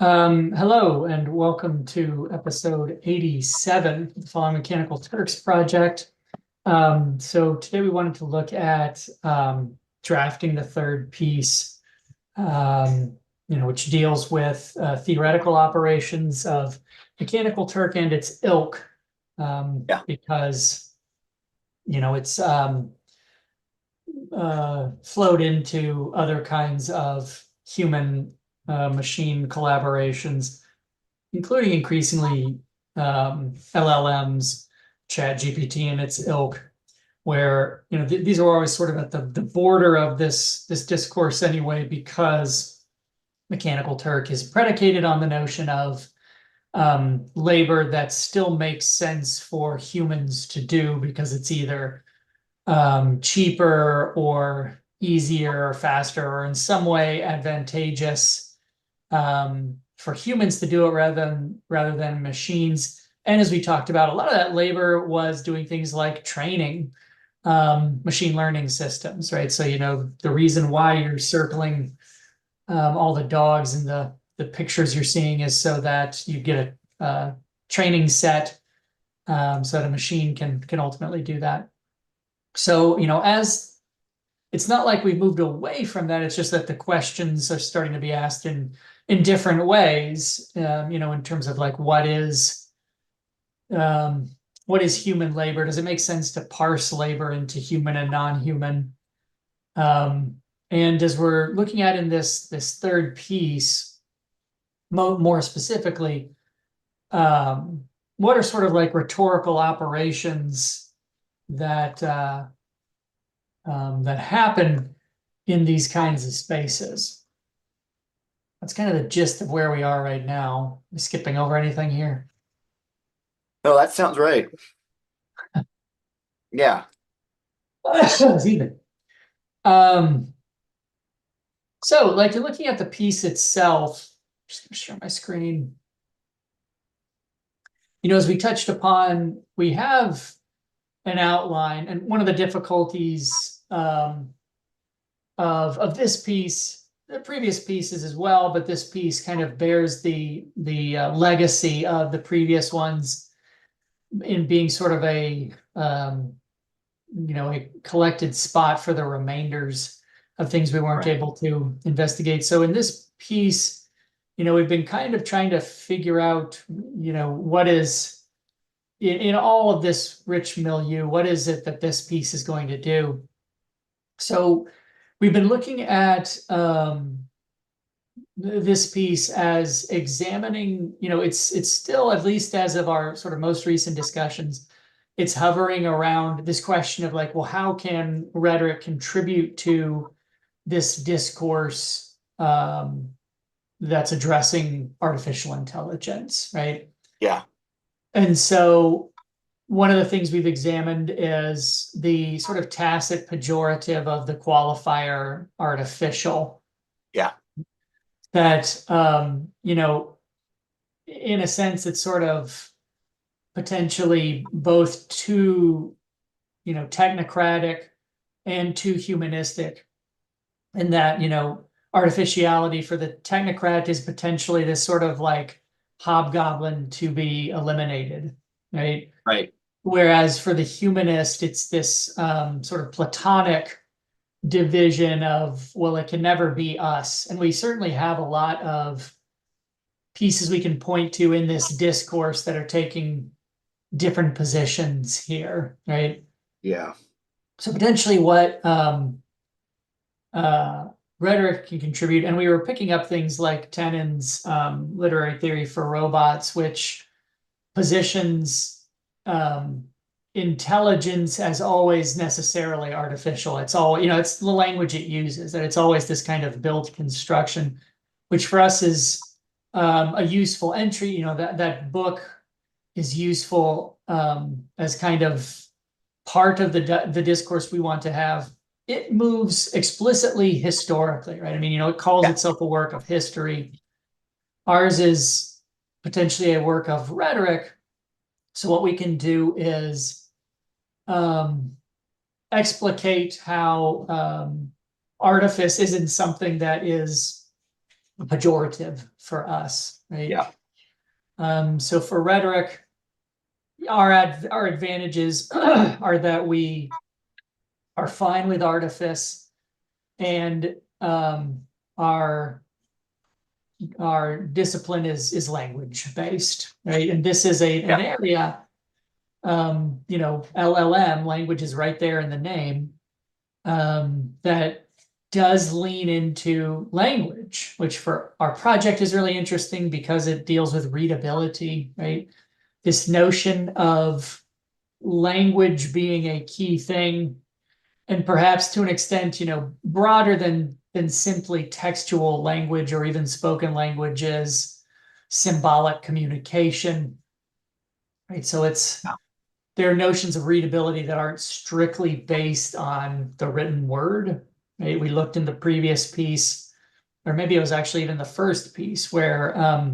Hello and welcome to episode 87 of the Falling Mechanical Turks project. So today we wanted to look at drafting the third piece, which deals with theoretical operations of Mechanical Turk and its ilk, Yeah. because it's flowed into other kinds of human machine collaborations, including increasingly LLMs, Chat GPT and its ilk, where these are always sort of at the border of this discourse anyway, because Mechanical Turk is predicated on the notion of labor that still makes sense for humans to do because it's either cheaper or easier or faster or in some way advantageous for humans to do it rather than machines. And as we talked about, a lot of that labor was doing things like training machine learning systems, right? So the reason why you're circling all the dogs and the pictures you're seeing is so that you get a training set, so that a machine can ultimately do that. So, as it's not like we've moved away from that, it's just that the questions are starting to be asked in different ways, in terms of like um, what is human labor? Does it make sense to parse labor into human and non-human? Um, and as we're looking at in this third piece, more specifically, what are sort of like rhetorical operations that that happen in these kinds of spaces? That's kind of the gist of where we are right now. Am I skipping over anything here? No, that sounds right. Yeah. Excuse me. Um, so like you're looking at the piece itself. Just gonna share my screen. As we touched upon, we have an outline, and one of the difficulties of this piece, the previous pieces as well, but this piece kind of bears the legacy of the previous ones in being sort of a collected spot for the remainders of things we weren't Right. able to investigate. So in this piece, we've been kind of trying to figure out, what is in all of this rich milieu, what is it that this piece is going to do? So we've been looking at this piece as examining, it's still, at least as of our sort of most recent discussions, it's hovering around this question of like, well, how can rhetoric contribute to this discourse that's addressing artificial intelligence, right? Yeah. And so one of the things we've examined is the sort of tacit pejorative of the qualifier artificial, Yeah. that in a sense it's sort of potentially both too technocratic and too humanistic, in that artificiality for the technocrat is potentially this sort of like hobgoblin to be eliminated, right? Right. Whereas for the humanist, it's this sort of platonic division of, well, it can never be us. And we certainly have a lot of pieces we can point to in this discourse that are taking different positions here, right? Yeah. So potentially what uh, rhetoric can contribute, and we were picking up things like Tenon's literary theory for robots, which positions um, intelligence as always necessarily artificial. It's all, it's the language it uses, that it's always this kind of built construction, which for us is a useful entry. That book is useful as kind of part of the discourse we want to have. It moves explicitly historically, right? I mean, it calls Yeah. itself a work of history. Ours is potentially a work of rhetoric. So what we can do is um, explicate how artifice isn't something that is pejorative for us, right? Yeah. So for rhetoric, our advantages are that we are fine with artifice, and our discipline is language based, right? And this is an area, LLM language is right there in the name, that does lean into language, which for our project is really interesting because it deals with readability, right? This notion of language being a key thing, and perhaps to an extent, broader than simply textual language or even spoken language, is symbolic communication, right? So there are notions of readability that aren't strictly based on the written word, right? We looked in the previous piece, or maybe it was actually even the first piece, where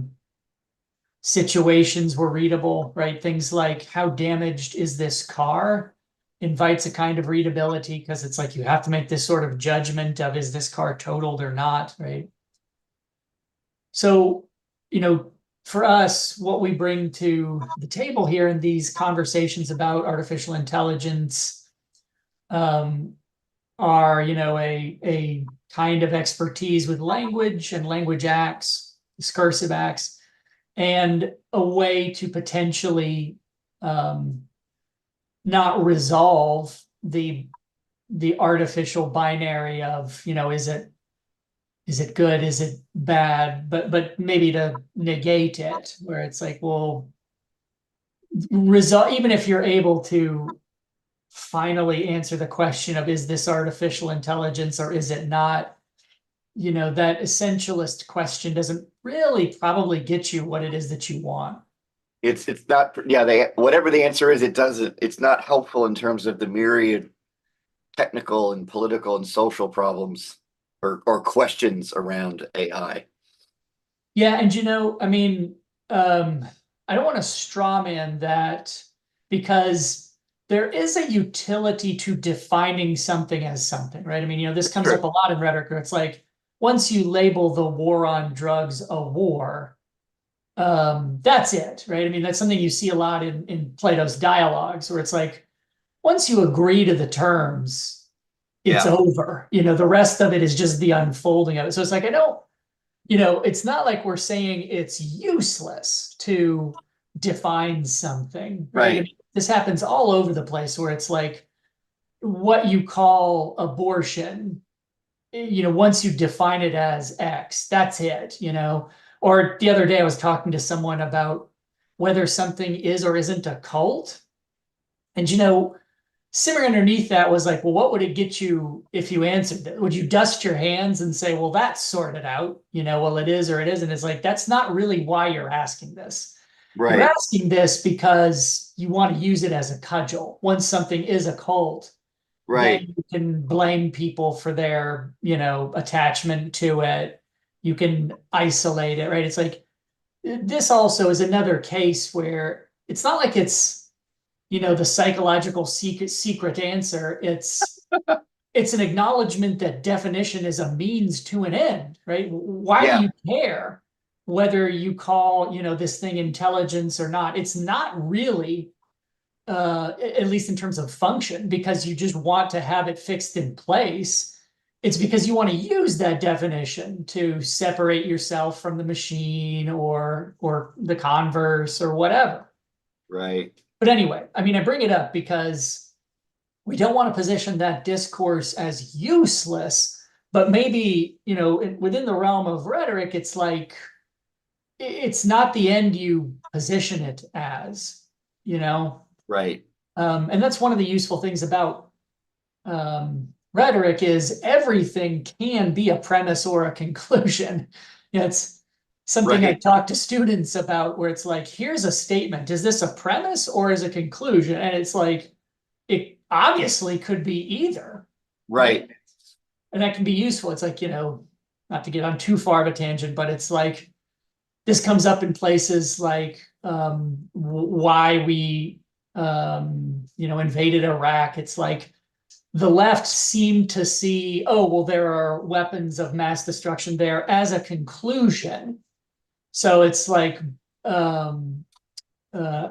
situations were readable, right? Things like, how damaged is this car, invites a kind of readability, because it's like you have to make this sort of judgment of, is this car totaled or not, right? So, for us, what we bring to the table here in these conversations about artificial intelligence, are, a kind of expertise with language and language acts, discursive acts, and a way to potentially not resolve the artificial binary of, is it good, is it bad, but maybe to negate it, where it's like, well, even if you're able to finally answer the question of, is this artificial intelligence or is it not, that essentialist question doesn't really probably get you what it is that you want. It's not, they, whatever the answer is, it's not helpful in terms of the myriad technical and political and social problems or questions around AI. Yeah, and I mean, I don't want to straw man that, because there is a utility to defining something as something, right? I mean, this comes up a lot in rhetoric, where it's like, once you label the war on drugs a war, that's it, right? I mean, that's something you see a lot in Plato's dialogues, where it's like, once you agree to the terms, it's over. The rest of it is just the unfolding of it. So it's like, I don't, it's not like we're saying it's useless to define something, right? I mean, this happens all over the place, where it's like, what you call abortion, once you define it as X, that's it, Or the other day, I was talking to someone about whether something is or isn't a cult. And, simmering underneath that was like, well, what would it get you if you answered it? Would you dust your hands and say, well, that's sorted out, well, it is or it isn't? It's like, that's not really why you're asking this. You're asking this because you want to use it as a cudgel. Once something is a cult, then you can blame people for their, attachment to it. You can isolate it, right? It's like, this also is another case where it's not like it's, the psychological secret answer. It's an acknowledgement that definition is a means to an end, right? Why do you care whether you call, this thing intelligence or not? It's not really, at least in terms of function, because you just want to have it fixed in place. It's because you want to use that definition to separate yourself from the machine or the converse or whatever. Right. But anyway, I mean, I bring it up because we don't want to position that discourse as useless, but maybe, within the realm of rhetoric, it's like, it's not the end you position it as, Right. And that's one of the useful things about rhetoric, is everything can be a premise or a conclusion. It's something I talk to students about, where it's like, here's a statement. Is this a premise or is it a conclusion? And it's like, it obviously could be either. Right. And that can be useful. It's like, not to get on too far of a tangent, but it's like, this comes up in places like why we invaded Iraq. It's like, the left seemed to see, oh, well, there are weapons of mass destruction there as a conclusion. So it's like, um, uh,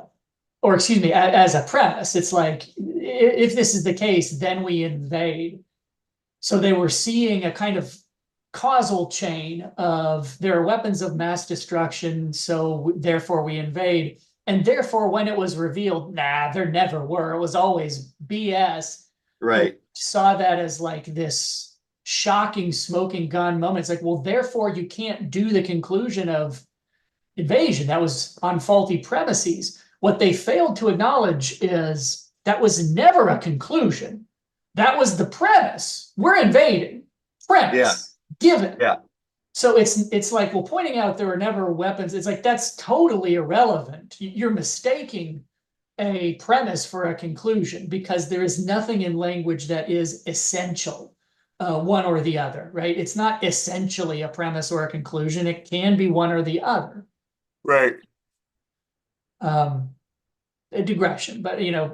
or excuse me, as a premise, it's like, if this is the case, then we invade. So they were seeing a kind of causal chain of there are weapons of mass destruction, so therefore we invade. And therefore, when it was revealed, nah, there never were. It was always BS. They Right. saw that as like this shocking smoking gun moment. It's like, well, therefore, you can't do the conclusion of invasion. That was on faulty premises. What they failed to acknowledge is that was never a conclusion. That was the premise. We're invading. Yeah. Premise given. Yeah. So it's like, well, pointing out there were never weapons. It's like that's totally irrelevant. You're mistaking a premise for a conclusion because there is nothing in language that is essential, one or the other, right? It's not essentially a premise or a conclusion. It can be one or the other. Right. um, a digression, but anyway.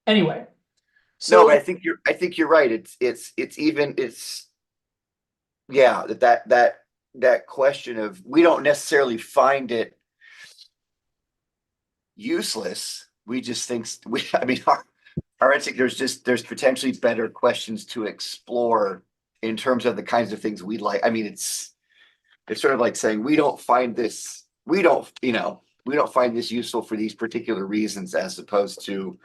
No, but So I think you're right. It's even it's yeah, that question of we don't necessarily find it useless. We just think we I mean our instinct there's potentially better questions to explore in terms of the kinds of things we like. I mean, it's sort of like saying we don't find this useful for these particular reasons as opposed to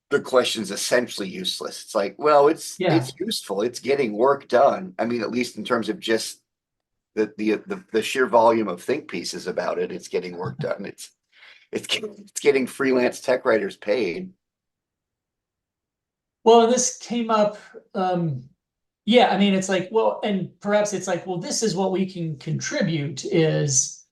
the question's essentially useless. It's like, well, yeah, it's useful. It's getting work done. I mean, at least in terms of just the sheer volume of think pieces about it, it's getting work done. It's getting freelance tech writers paid. well, this came up. Yeah, I mean, it's like, well, and perhaps it's like, well, this is what we can contribute is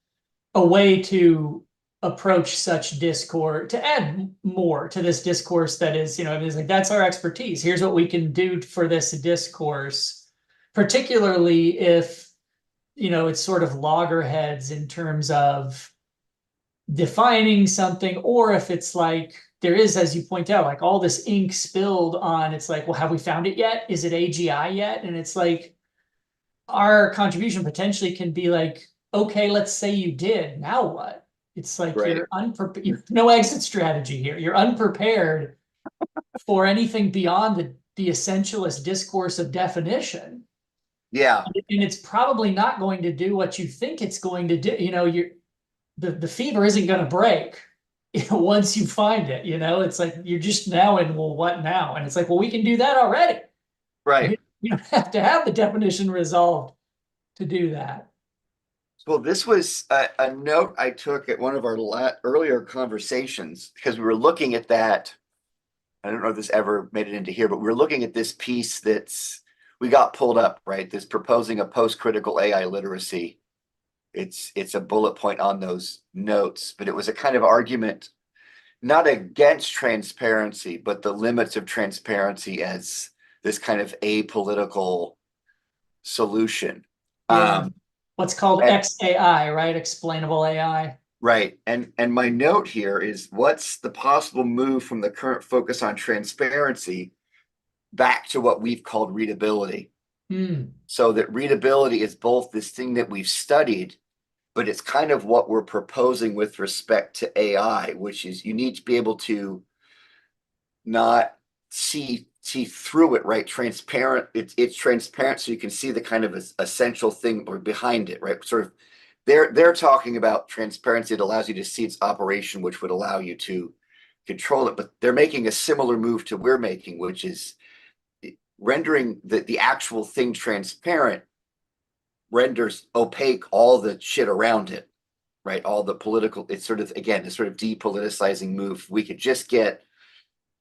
a way to approach such discourse, to add more to this discourse that is, it's like that's our expertise. Here's what we can do for this discourse, particularly if it's sort of loggerheads in terms of defining something, or if it's like there is, as you point out, like all this ink spilled on, it's like, well, have we found it yet? Is it AGI yet? And it's like our contribution potentially can be like, okay, let's say you did. Now what? It's like Right. you're unprepared, no exit strategy here. You're unprepared for anything beyond the essentialist discourse of definition. Yeah. And it's probably not going to do what you think it's going to do. The fever isn't going to break once you find it. It's like you're just now in, well, what now? And it's like, well, we can do that already. Right. You don't have to have the definition resolved to do that. Well, this was a note I took at one of our earlier conversations because we were looking at that. I don't know if this ever made it into here, but we were looking at this piece we got pulled up, right? This proposing a post-critical AI literacy. It's a bullet point on those notes, but it was a kind of argument not against transparency, but the limits of transparency as this kind of apolitical solution. Yeah. Um, What's called and XAI, right? Explainable AI. right, and my note here is what's the possible move from the current focus on transparency back to what we've called readability? Hmm. So that readability is both this thing that we've studied, but it's kind of what we're proposing with respect to AI, which is you need to be able to not see through it, right? Transparent. It's transparent, so you can see the kind of essential thing or behind it, right? Sort of, they're talking about transparency. It allows you to see its operation, which would allow you to control it. But they're making a similar move to we're making, which is rendering the actual thing transparent renders opaque all the shit around it, right? All the political. It's sort of again, it's sort of depoliticizing move. We could just get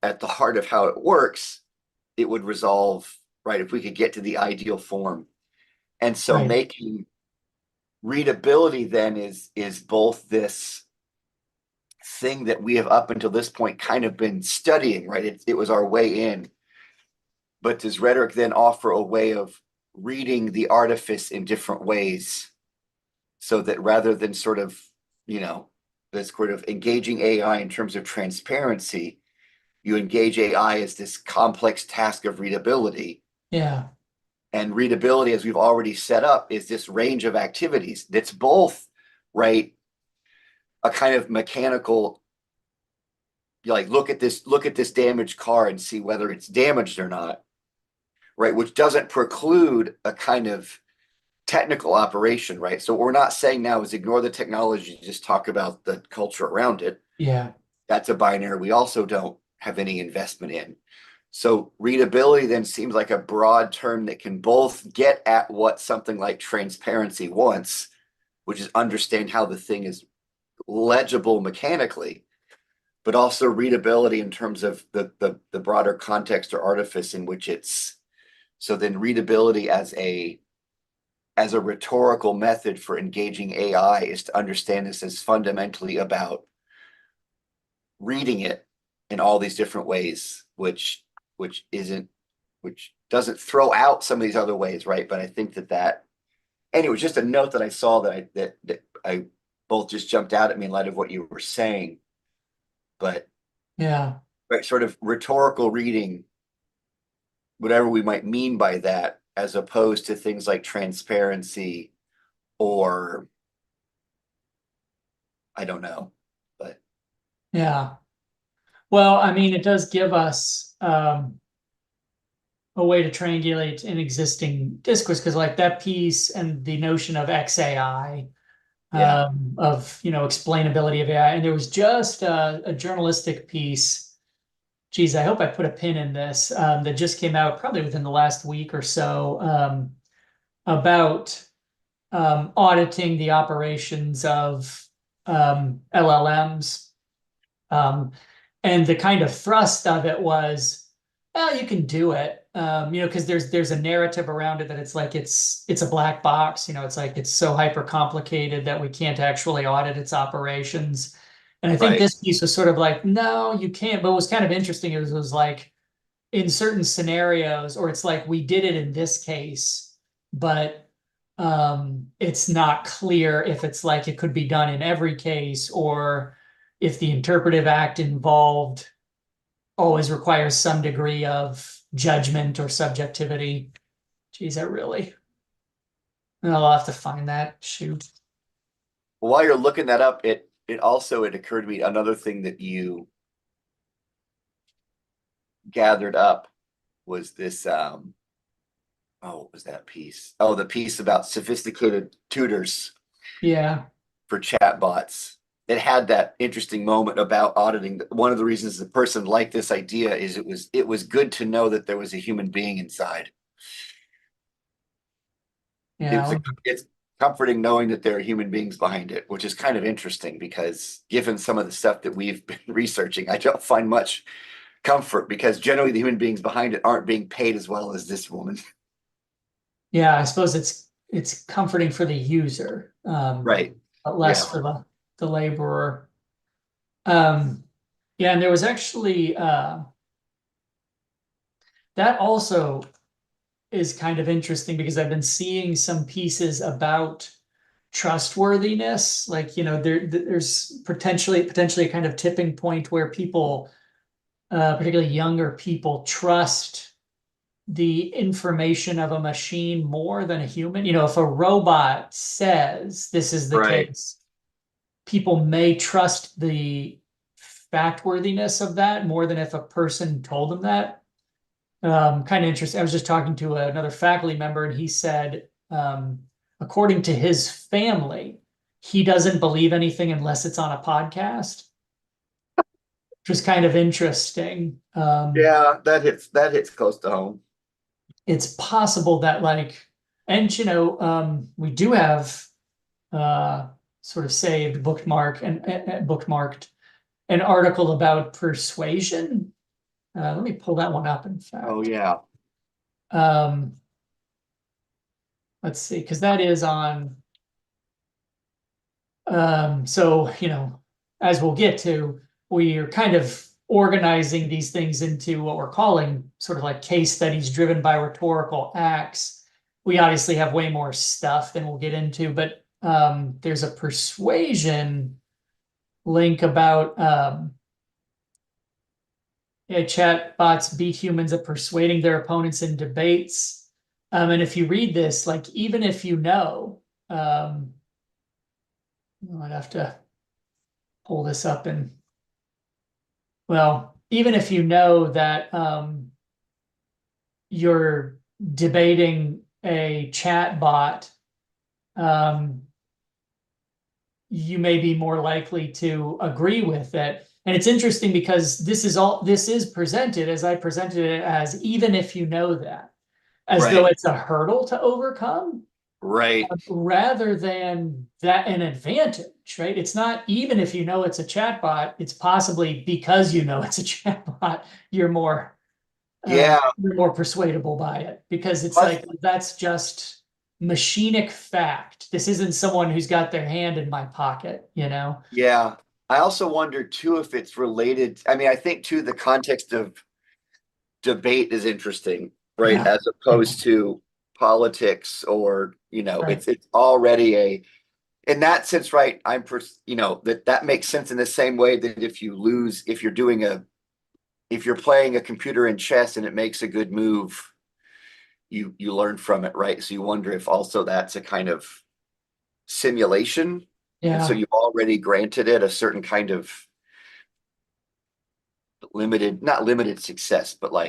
at the heart of how it works, it would resolve, right? If we could get to the ideal form. And so Right. making readability then is both this thing that we have up until this point kind of been studying, right? It was our way in. But does rhetoric then offer a way of reading the artifice in different ways so that rather than sort of, this sort of engaging AI in terms of transparency, you engage AI as this complex task of readability. Yeah. And readability, as we've already set up, is this range of activities that's both, right, a kind of mechanical, like look at this damaged car and see whether it's damaged or not, right, which doesn't preclude a kind of technical operation, right? So what we're not saying now is ignore the technology, just talk about the culture around it. Yeah. That's a binary we also don't have any investment in. So readability then seems like a broad term that can both get at what something like transparency wants, which is understand how the thing is legible mechanically, but also readability in terms of the broader context or artifice in which it's. So then readability as a rhetorical method for engaging AI is to understand this as fundamentally about reading it in all these different ways, which isn't which doesn't throw out some of these other ways, right? But I think that anyway, just a note that I saw that I both just jumped out at me in light of what you were saying, but Yeah. right, sort of rhetorical reading, whatever we might mean by that, as opposed to things like transparency or I don't know, but Yeah. Well, I mean, it does give us a way to triangulate an existing discourse because, like that piece and the notion of XAI, yeah, of explainability of AI, and there was just a journalistic piece. Geez, I hope I put a pin in this that just came out probably within the last week or so about auditing the operations of LLMs. Um, and the kind of thrust of it was, well, you can do it, because there's a narrative around it that it's like it's a black box. It's like it's so hyper complicated that we can't actually audit its operations. And I think right, this piece was sort of like, no, you can't. But what was kind of interesting it was like in certain scenarios, or it's like we did it in this case, but it's not clear if it's like it could be done in every case, or if the interpretive act involved always requires some degree of judgment or subjectivity. Geez, that really. I'll have to find that. Shoot. while you're looking that up, it occurred to me another thing that you gathered up was this oh, what was that piece? Oh, the piece about sophisticated tutors Yeah. for chatbots. It had that interesting moment about auditing. One of the reasons the person liked this idea is it was good to know that there was a human being inside. Yeah. It's comforting knowing that there are human beings behind it, which is kind of interesting because given some of the stuff that we've been researching, I don't find much comfort because generally the human beings behind it aren't being paid as well as this woman. Yeah. I suppose it's comforting for the user, Right. but Yeah. less for the laborer. Um, yeah, and there was actually that also is kind of interesting because I've been seeing some pieces about trustworthiness. Like, there's potentially a kind of tipping point where people, particularly younger people, trust the information of a machine more than a human. If a robot says this is the Right. case, people may trust the factworthiness of that more than if a person told them that. Kind of interesting. I was just talking to another faculty member, and he said, according to his family, he doesn't believe anything unless it's on a podcast, which was kind of interesting. Yeah, that hits close to home. It's possible that, like, and we do have uh, sort of saved, bookmarked an article about persuasion. Let me pull that one up, in Oh fact. yeah. Um, let's see, because that is on. So, as we'll get to, we are kind of organizing these things into what we're calling sort of like case studies driven by rhetorical acts. We obviously have way more stuff than we'll get into, but there's a persuasion link about Yeah, chat bots beat humans at persuading their opponents in debates. And if you read this, like even if you know, um, I'd have to pull this up and well, even if you know that you're debating a chat bot, um, you may be more likely to agree with it. And it's interesting because this is presented as I presented it as even if you know that, as though Right. it's a hurdle to overcome Right. rather than that an advantage, right? It's not even if you know it's a chatbot, it's possibly because you know it's a chatbot, Yeah. you're more persuadable by it because it's Plus, like that's just machinic fact. This isn't someone who's got their hand in my pocket, you know? yeah. I also wonder too if it's related. I mean, I think too the context of debate is interesting, right? Yeah, As opposed to politics or, right. it's already in that sense, right? That makes sense in the same way that if you're playing a computer in chess and it makes a good move, you learn from it, right? So you wonder if also that's a kind of simulation. And so Yeah. you've already granted it a certain kind of not limited success, but Oh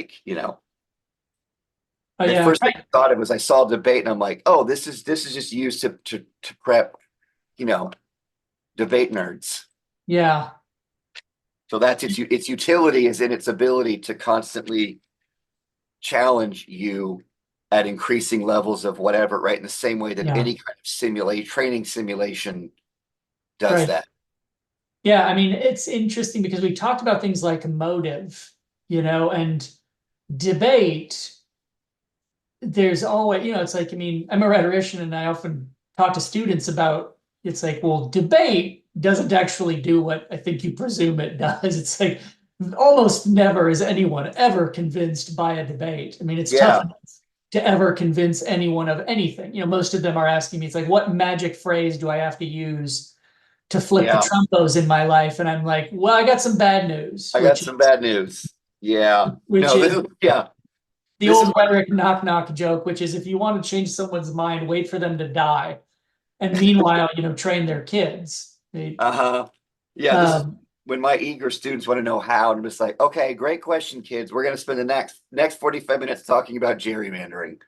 the yeah, first thing I thought of was I saw a debate and I'm like, oh, this is just used to prep, you know, debate nerds. yeah, So that's its utility is in its ability to constantly challenge you at increasing levels of whatever, right? In the same way that yeah, any kind of training simulation does right. that. Yeah, I mean, it's interesting because we talked about things like motive, and debate. There's always, it's like, I mean, I'm a rhetorician and I often talk to students about it's like, well, debate doesn't actually do what I think you presume it does. It's like almost never is anyone ever convinced by a debate. I mean, it's tough Yeah, enough to ever convince anyone of anything. Most of them are asking me, it's like, what magic phrase do I have to use to flip the yeah. Trumpos in my life? And I'm like, well, I got some bad news, I got some bad news. Yeah. which No, is yeah. the This is old rhetoric knock knock joke, which is if you want to change someone's mind, wait for them to die. And meanwhile, train their kids. uh-huh. Yeah, this is Um, when my eager students want to know how, and I'm just like, okay, great question, kids. We're gonna spend the next 45 minutes talking about gerrymandering.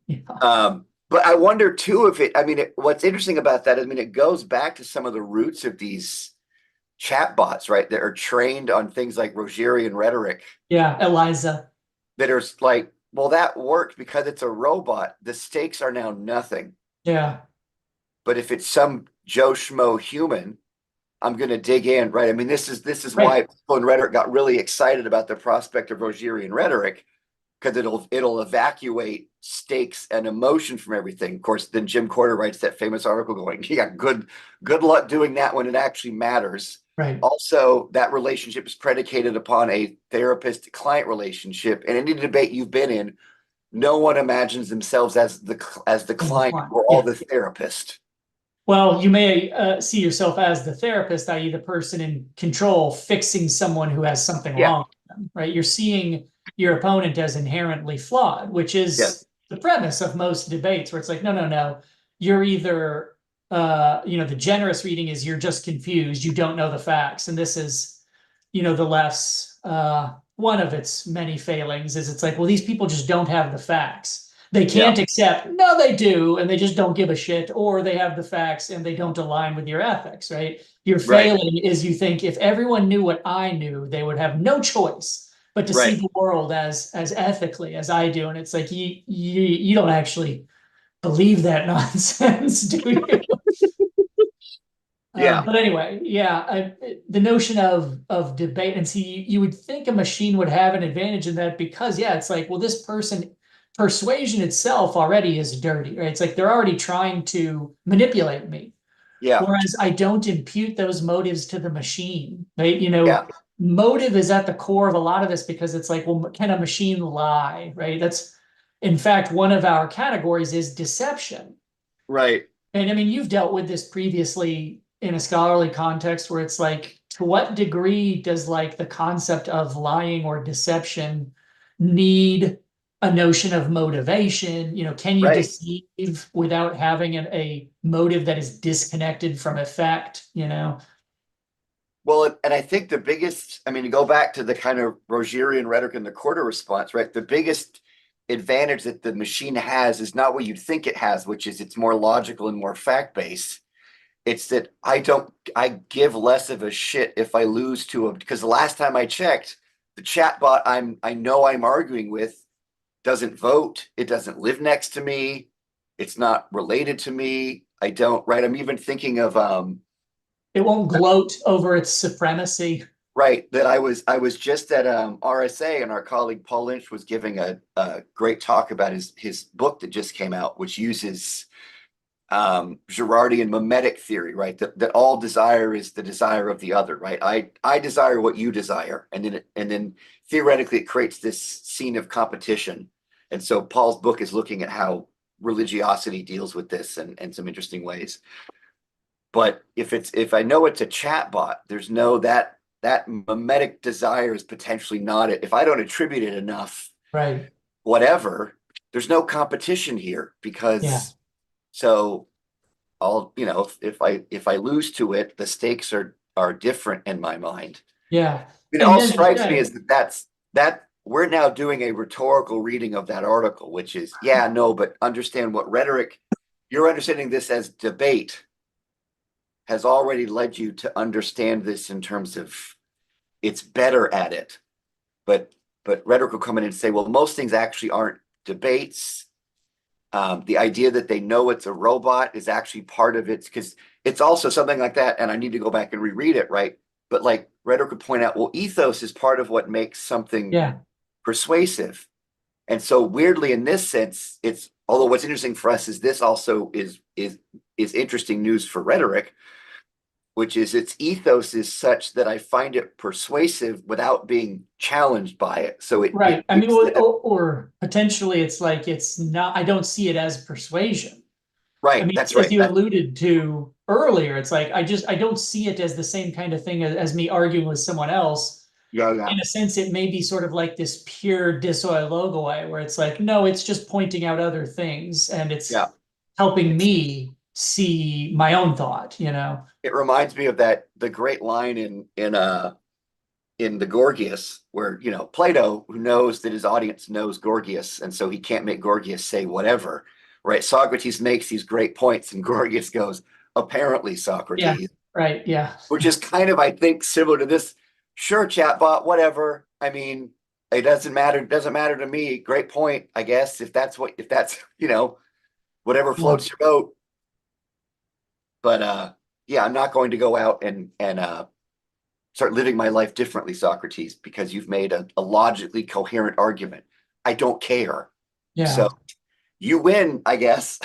yeah, But I wonder too if what's interesting about that, I mean, it goes back to some of the roots of these chatbots, right? That are trained on things like Rogerian rhetoric yeah, Eliza. that are like, well, that worked because it's a robot. The stakes are now nothing. Yeah, But if it's some Joe Schmo human, I'm going to dig in, right? I mean, this is why right, people in rhetoric got really excited about the prospect of Rogerian rhetoric because it'll evacuate stakes and emotion from everything. Of course, then Jim Porter writes that famous article going, "Yeah, good luck doing that when it actually matters." right. Also, that relationship is predicated upon a therapist-client relationship. And any debate you've been in, no one imagines themselves as the As the client client. or all Yeah. the therapist. Well, you may see yourself as the therapist, i.e., the person in control, fixing someone who has something Yeah. wrong with them, right? You're seeing your opponent as inherently flawed, which Yes. is the premise of most debates, where it's like, no, no, no, you're either, the generous reading is you're just confused, you don't know the facts, and this is, the left's one of its many failings is it's like, well, these people just don't have the facts. They Yeah. can't accept, no, they do, and they just don't give a shit, or they have the facts and they don't align with your ethics, right? Your Right. failing is you think if everyone knew what I knew, they would have no choice but to see Right. the world as ethically as I do. And it's like you don't actually believe that nonsense, do you? Yeah. But anyway, yeah, the notion of debate and see, you would think a machine would have an advantage in that because, yeah, it's like, well, this person persuasion itself already is dirty, right? It's like they're already trying to manipulate me, Yeah. whereas I don't impute those motives to the machine, right? Yeah. Motive is at the core of a lot of this because it's like, well, can a machine lie, right? That's, in fact, one of our categories is deception. Right. And I mean, you've dealt with this previously in a scholarly context where it's like to what degree does like the concept of lying or deception need a notion of motivation? You know, can you Right. deceive without having a motive that is disconnected from effect, you know? Well, and I think the biggest, I mean, to go back to the kind of Rogerian rhetoric in the quarter response, right? The biggest advantage that the machine has is not what you'd think it has, which is it's more logical and more fact based. It's that I give less of a shit if I lose to a, because the last time I checked, the chatbot I know I'm arguing with doesn't vote. It doesn't live next to me. It's not related to me. I don't, right? I'm even thinking of, It won't gloat over its supremacy. right, that I was just at RSA, and our colleague Paul Lynch was giving a great talk about his book that just came out, which uses Girardian mimetic theory, right? That all desire is the desire of the other, right? I desire what you desire, and then theoretically it creates this scene of competition. And so Paul's book is looking at how religiosity deals with this and some interesting ways. But if I know it's a chat bot, there's no that mimetic desire is potentially not it. If I don't attribute it enough, Right. whatever, there's no competition here Yeah. because so I'll, if I lose to it, the stakes are different in my mind. Yeah. It And all as you strikes me say, as that we're now doing a rhetorical reading of that article, which is, yeah, no, but understand what rhetoric, you're understanding this as debate has already led you to understand this in terms of it's better at it. But rhetoric will come in and say, well, most things actually aren't debates. The idea that they know it's a robot is actually part of it because it's also something like that. And I need to go back and reread it, right? But like rhetoric would point out, well, ethos is part of what makes something yeah, persuasive. And so weirdly, in this sense, it's although what's interesting for us is this also is interesting news for rhetoric, which is its ethos is such that I find it persuasive without being challenged by it. So it right. I mean, gives it or potentially it's like it's not, I don't see it as persuasion. I right. mean, That's as right. you alluded to earlier, it's like I don't see it as the same kind of thing as me arguing with someone else. Yeah, yeah, In a sense, it may be sort of like this pure disoi where it's like, no, it's just pointing out other things and it's yeah. helping It's me see my own thought, you know? it reminds me of that the great line in the Gorgias where Plato, who knows that his audience knows Gorgias, and so he can't make Gorgias say whatever, right? Socrates makes these great points, and Gorgias goes, "Apparently, Yeah, Socrates," right. Yeah. which is kind of, I think, similar to this. Sure, chatbot, whatever. I mean, it doesn't matter. It doesn't matter to me. Great point, I guess. If that's whatever Yeah. floats your boat. But yeah, I'm not going to go out and start living my life differently, Socrates, because you've made a logically coherent argument. I don't care. So Yeah. you win, I guess.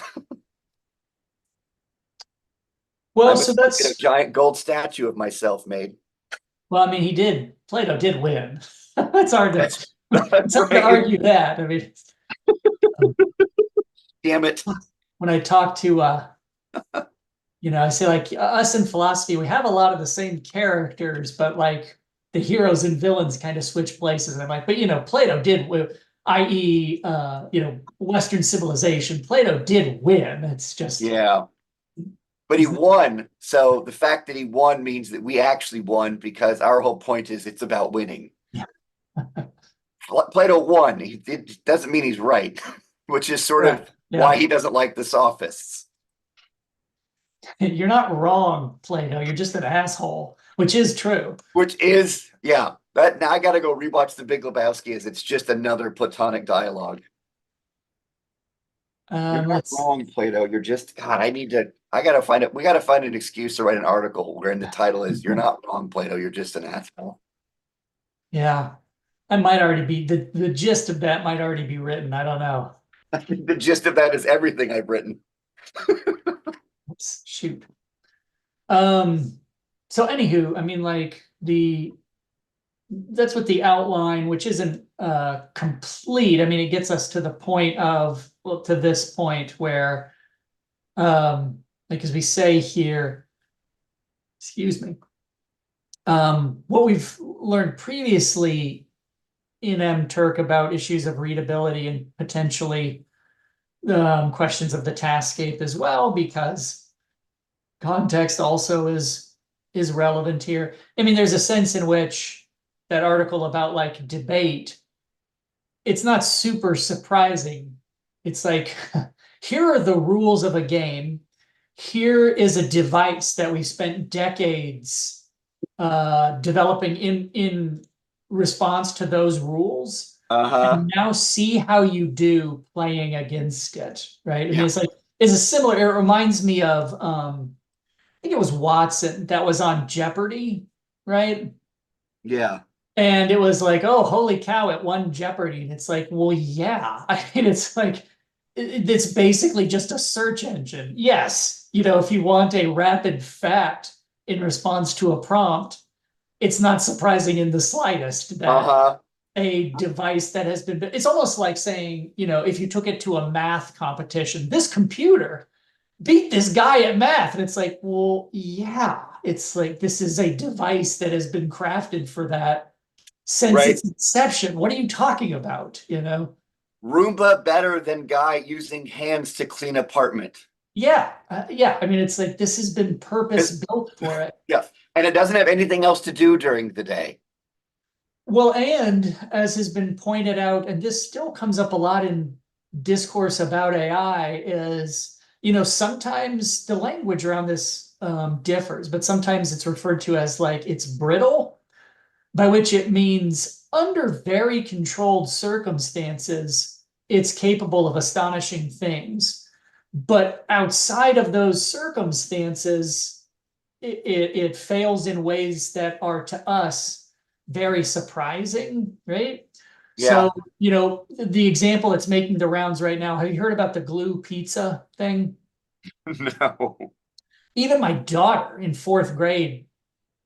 Well, I'm going so to get a that's, giant gold statue of myself made. well, I mean, Plato did win. It's hard to, That's it's hard to right. argue that. I mean, Damn it. when I talk to, I say like us in philosophy, we have a lot of the same characters, but like the heroes and villains kind of switch places. And I'm like, but Plato did, i.e., Western civilization, Plato did win. It's just, Yeah. But he won. So the fact that he won means that we actually won because our whole point is it's about winning. yeah, Plato won. It doesn't mean he's right, which is sort of correct. why Yeah. he doesn't like the sophists. You're not wrong, Plato. You're just an asshole, which is true. Which is, yeah. That now I got to go rewatch The Big Lebowski as it's just another platonic dialogue. You're not Let's, wrong, Plato. You're just God. I gotta find it. We gotta find an excuse to write an article wherein the title is "You're not wrong, Plato. You're just an asshole." yeah, I might already be, the gist of that might already be written. I don't know. I think the gist of that is everything I've written. Oops, shoot. Um, so anywho, I mean, like that's what the outline, which isn't complete. I mean, it gets us to the point of, well, to this point where, like as we say here, excuse me, What we've learned previously in MTurk about issues of readability and potentially questions of the taskcape as well, because context also is relevant here. I mean, there's a sense in which that article about like debate, it's not super surprising. It's like, here are the rules of a game. Here is a device that we spent decades developing in response to those rules. Uh-huh. And now see how you do playing against it, right? I mean, Yeah. it's like it's a similar. It reminds me of I think it was Watson that was on Jeopardy, right? Yeah. And it was like, oh, holy cow, it won Jeopardy. And it's like, well, yeah. I mean, it's like, it's basically just a search engine. Yes, if you want a rapid fact in response to a prompt, it's not surprising in the slightest that Uh-huh. a device that has been, it's almost like saying, if you took it to a math competition, this computer beat this guy at math. And it's like, well, yeah, it's like this is a device that has been crafted for that since Right. its inception. What are you talking about? Roomba better than guy using hands to clean apartment. Yeah, yeah. I mean, it's like this has been purpose 'Cause- built for it. yeah. And it doesn't have anything else to do during the day. Well, and as has been pointed out, and this still comes up a lot in discourse about AI, is, sometimes the language around this differs, but sometimes it's referred to as like it's brittle, by which it means under very controlled circumstances, it's capable of astonishing things. But outside of those circumstances, it fails in ways that are to us very surprising, right? Yeah. So, the example that's making the rounds right now, have you heard about the glue pizza thing? No. Even my daughter in fourth grade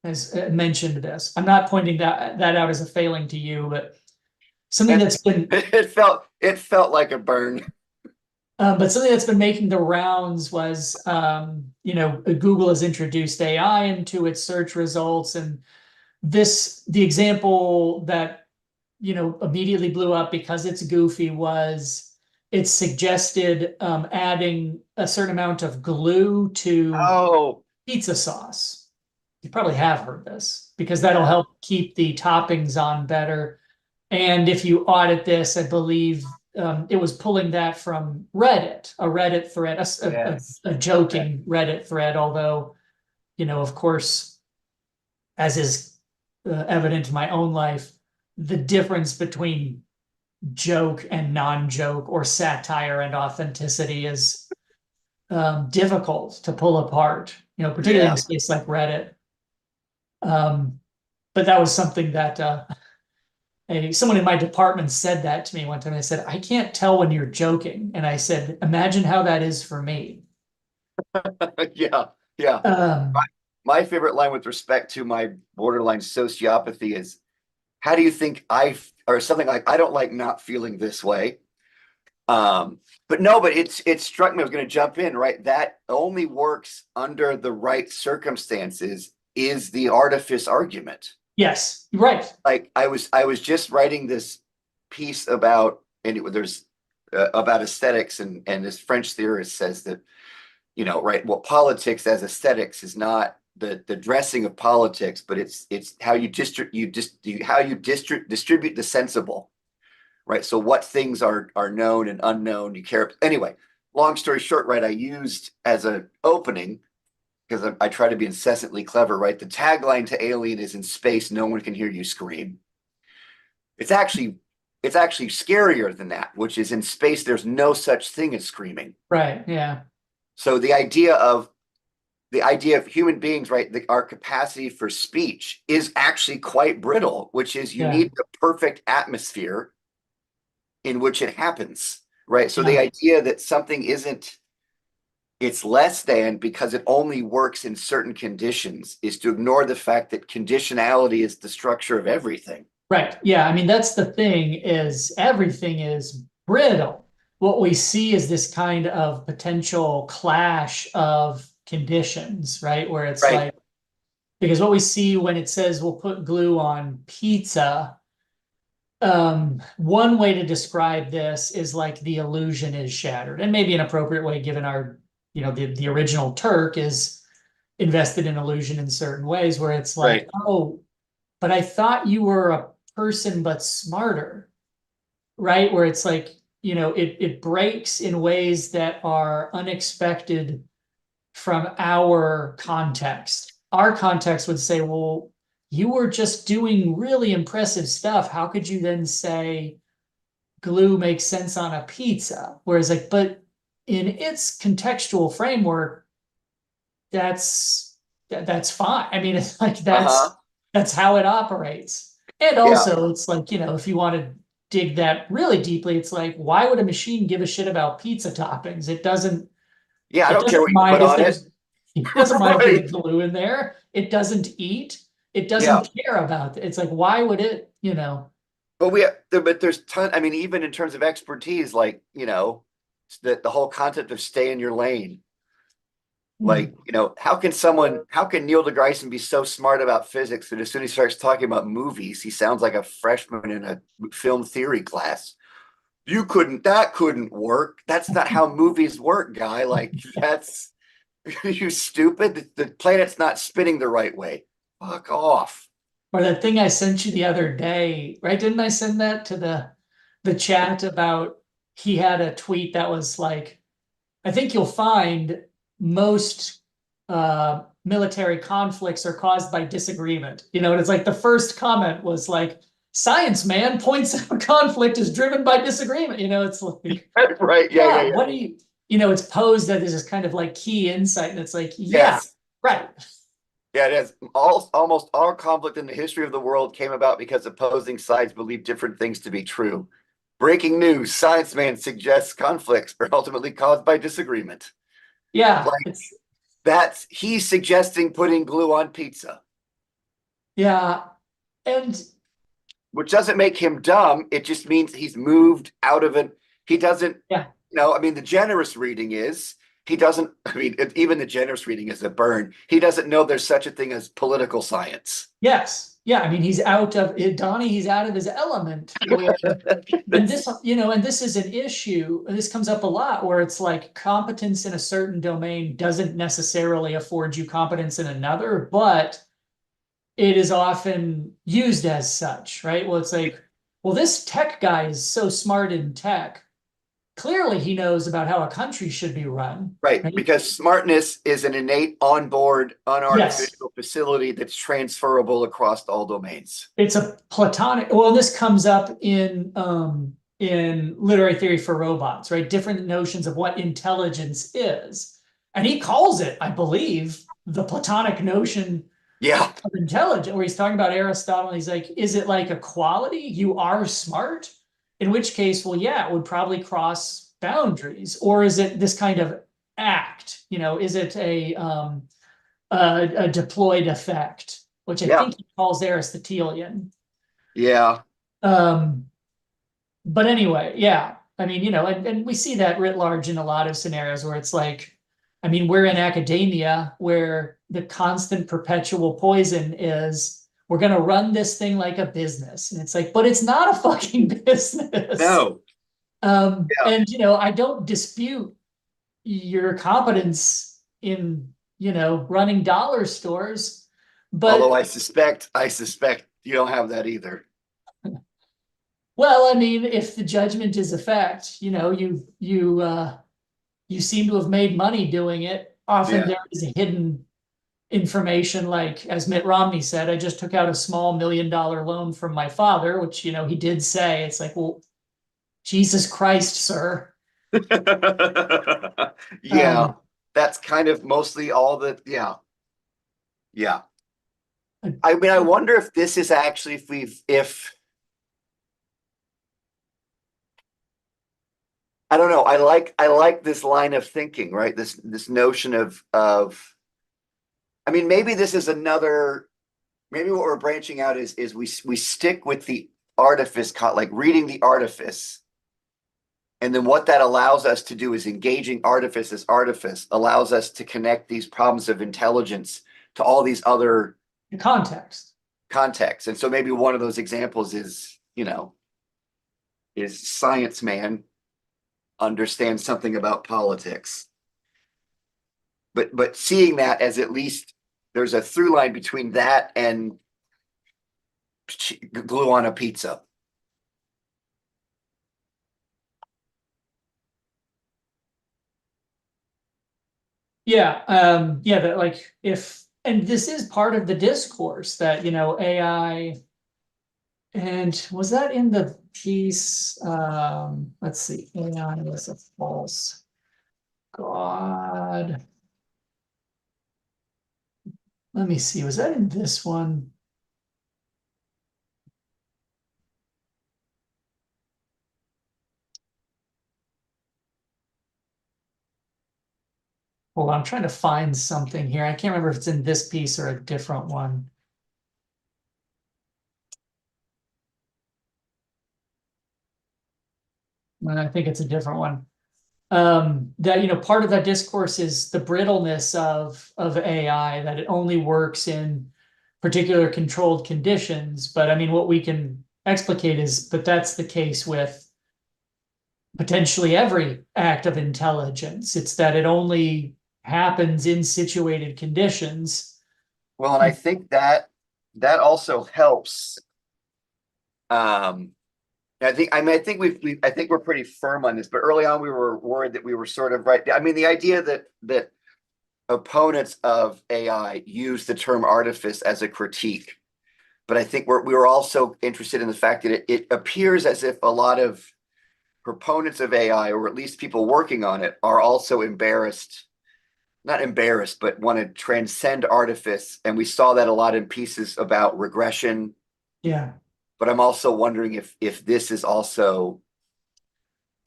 has mentioned this. I'm not pointing that out as a failing to you, but something And that's been it felt like a burn. something that's been making the rounds was, Google has introduced AI into its search results, and the example that, immediately blew up because it's goofy was it suggested adding a certain amount of glue to Oh, pizza sauce. You probably have heard this because that'll yeah. help keep the toppings on better. And if you audit this, I believe it was pulling that from Reddit, a Reddit thread, Yes. a Okay. joking Reddit thread. Although, of course, as is evident in my own life, the difference between joke and non-joke or satire and authenticity is difficult to pull apart, particularly in Yeah. a space like Reddit. Um, but that was something that someone in my department said that to me one time. I said, I can't tell when you're joking. And I said, imagine how that is for me. Yeah. Yeah. My, Um, my favorite line with respect to my borderline sociopathy is, how do you think or something like, I don't like not feeling this way. But no, but it struck me, I was going to jump in, right? That only works under the right circumstances is the artifice argument. yes, right. Like I was just writing this piece about, and there's about aesthetics, and this French theorist says that, right, well, politics as aesthetics is not the dressing of politics, but it's how you distribute the sensible, right? So what things are known and unknown, you care. Anyway, long story short, right, I used as an opening, because I try to be incessantly clever, right? The tagline to Alien is, in space, no one can hear you scream. It's actually it's actually scarier than that, which is, in space, there's no such thing as screaming. Right. Yeah. So the idea of human beings, right, our capacity for speech is actually quite brittle, which is you Yeah. need the perfect atmosphere in which it happens, right? So the Yeah. idea that something isn't, it's less than because it only works in certain conditions, is to ignore the fact that conditionality is the structure of everything. Right. Yeah. I mean, that's the thing is everything is brittle. What we see is this kind of potential clash of conditions, right? Where it's Right. like, Because what we see when it says we'll put glue on pizza, one way to describe this is like the illusion is shattered, and maybe an appropriate way given our, the original Turk is invested in illusion in certain ways where it's like, Right. oh, but I thought you were a person but smarter, right? Where it's like, it breaks in ways that are unexpected from our context. Our context would say, well, you were just doing really impressive stuff. How could you then say glue makes sense on a pizza? Whereas, like, but in its contextual framework, that's fine. I mean, it's like Uh-huh. that's how it operates. And Yeah. also, it's like, if you want to dig that really deeply, it's like, why would a machine give a shit about pizza toppings? It doesn't Yeah, I it don't care doesn't what you mind put if on it. there's it doesn't mind if Right. there's glue in there. It doesn't eat. It Yeah. doesn't care about it. It's like, why would it? But there's ton, I mean, even in terms of expertise, like, the whole concept of stay in your lane. Hmm. Like, how can Neil deGrasse be so smart about physics that as soon as he starts talking about movies, he sounds like a freshman in a film theory class? That couldn't work. That's not how movies work, guy. Like, that's, you stupid. The planet's not spinning the right way. Fuck off. Or that thing I sent you the other day, right? Didn't I send that to the chat about he had a tweet that was like, I think you'll find most military conflicts are caused by disagreement. And it's like the first comment was like, science man points out conflict is driven by disagreement. It's like, Right. Yeah, yeah, yeah, yeah. what do it's posed that this is kind of like key insight. And it's like, yeah, Yes. right. Yeah, it is. Almost all conflict in the history of the world came about because opposing sides believe different things to be true. Breaking news: Science Man suggests conflicts are ultimately caused by disagreement. Yeah, Like, that's he's suggesting putting glue on pizza, yeah. And which doesn't make him dumb. It just means he's moved out of it. He doesn't, yeah, I mean, the generous reading is he doesn't, I mean, even the generous reading is a burn. He doesn't know there's such a thing as political science. yes. Yeah. I mean, he's out of Donnie, he's out of his element where, and this is an issue, and this comes up a lot where it's like competence in a certain domain doesn't necessarily afford you competence in another, but it is often used as such, right? Well, it's like, well, this tech guy is so smart in tech. Clearly, he knows about how a country should be run, Right, right? because smartness is an innate, onboard, Yes, unartificial facility that's transferable across all domains. it's a platonic. Well, this comes up in literary theory for robots, right? Different notions of what intelligence is, and he calls it, I believe, the platonic notion Yeah, of intelligence, where he's talking about Aristotle. He's like, is it like a quality? You are smart? In which case, well, yeah, it would probably cross boundaries. Or is it this kind of act? Is it a deployed effect, which I yeah, think he calls Aristotelian. yeah, Um, but anyway, yeah. I mean, and we see that writ large in a lot of scenarios where it's like, I mean, we're in academia where the constant perpetual poison is we're going to run this thing like a business. And it's like, but it's not a fucking business. no, yeah. And, I don't dispute your competence in, running dollar stores, Although but I suspect you don't have that either. well, I mean, if the judgment is a fact, you seem to have made money doing it. Often Yeah, there is hidden information, like as Mitt Romney said, I just took out a small $1 million loan from my father, which he did say. It's like, well, Jesus Christ, sir. yeah. Um, That's kind of mostly all that. Yeah, yeah. uh, I mean, I wonder if this is actually if I don't know. I like this line of thinking, right? This notion of I mean, maybe this is another. Maybe what we're branching out is we stick with the artifice, like reading the artifice, and then what that allows us to do is engaging artifice as artifice allows us to connect these problems of intelligence to all these other context. context. And so maybe one of those examples is, is science man understands something about politics. But seeing that as at least there's a through line between that and glue on a pizza. Yeah, yeah, that like if and this is part of the discourse that, AI. And was that in the piece? Let's see, AI is a false god. Let me see, was that in this one? Hold on, I'm trying to find something here. I can't remember if it's in this piece or a different one. I think it's a different one. That, part of that discourse is the brittleness of AI, that it only works in particular controlled conditions. But I mean, what we can explicate is, but that's the case with potentially every act of intelligence. It's that it only happens in situated conditions. Well, and I think that also helps. I think I think we're pretty firm on this, but early on we were worried that we were sort of right. I mean, the idea that opponents of AI use the term artifice as a critique, but I think we were also interested in the fact that it appears as if a lot of proponents of AI, or at least people working on it, are also embarrassed, not embarrassed, but want to transcend artifice. And we saw that a lot in pieces about regression. Yeah, But I'm also wondering if this is also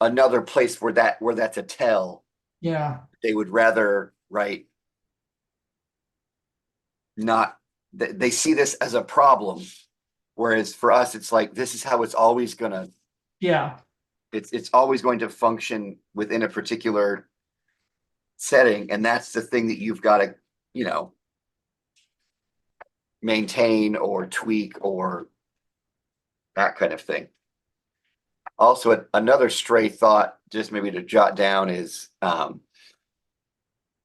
another place where that's a tell. yeah, They would rather, right, not they see this as a problem. Whereas for us, it's like this is how it's always gonna yeah, it's always going to function within a particular setting, and that's the thing that you've got to, you know, maintain or tweak or that kind of thing. Also, another stray thought, just maybe to jot down, is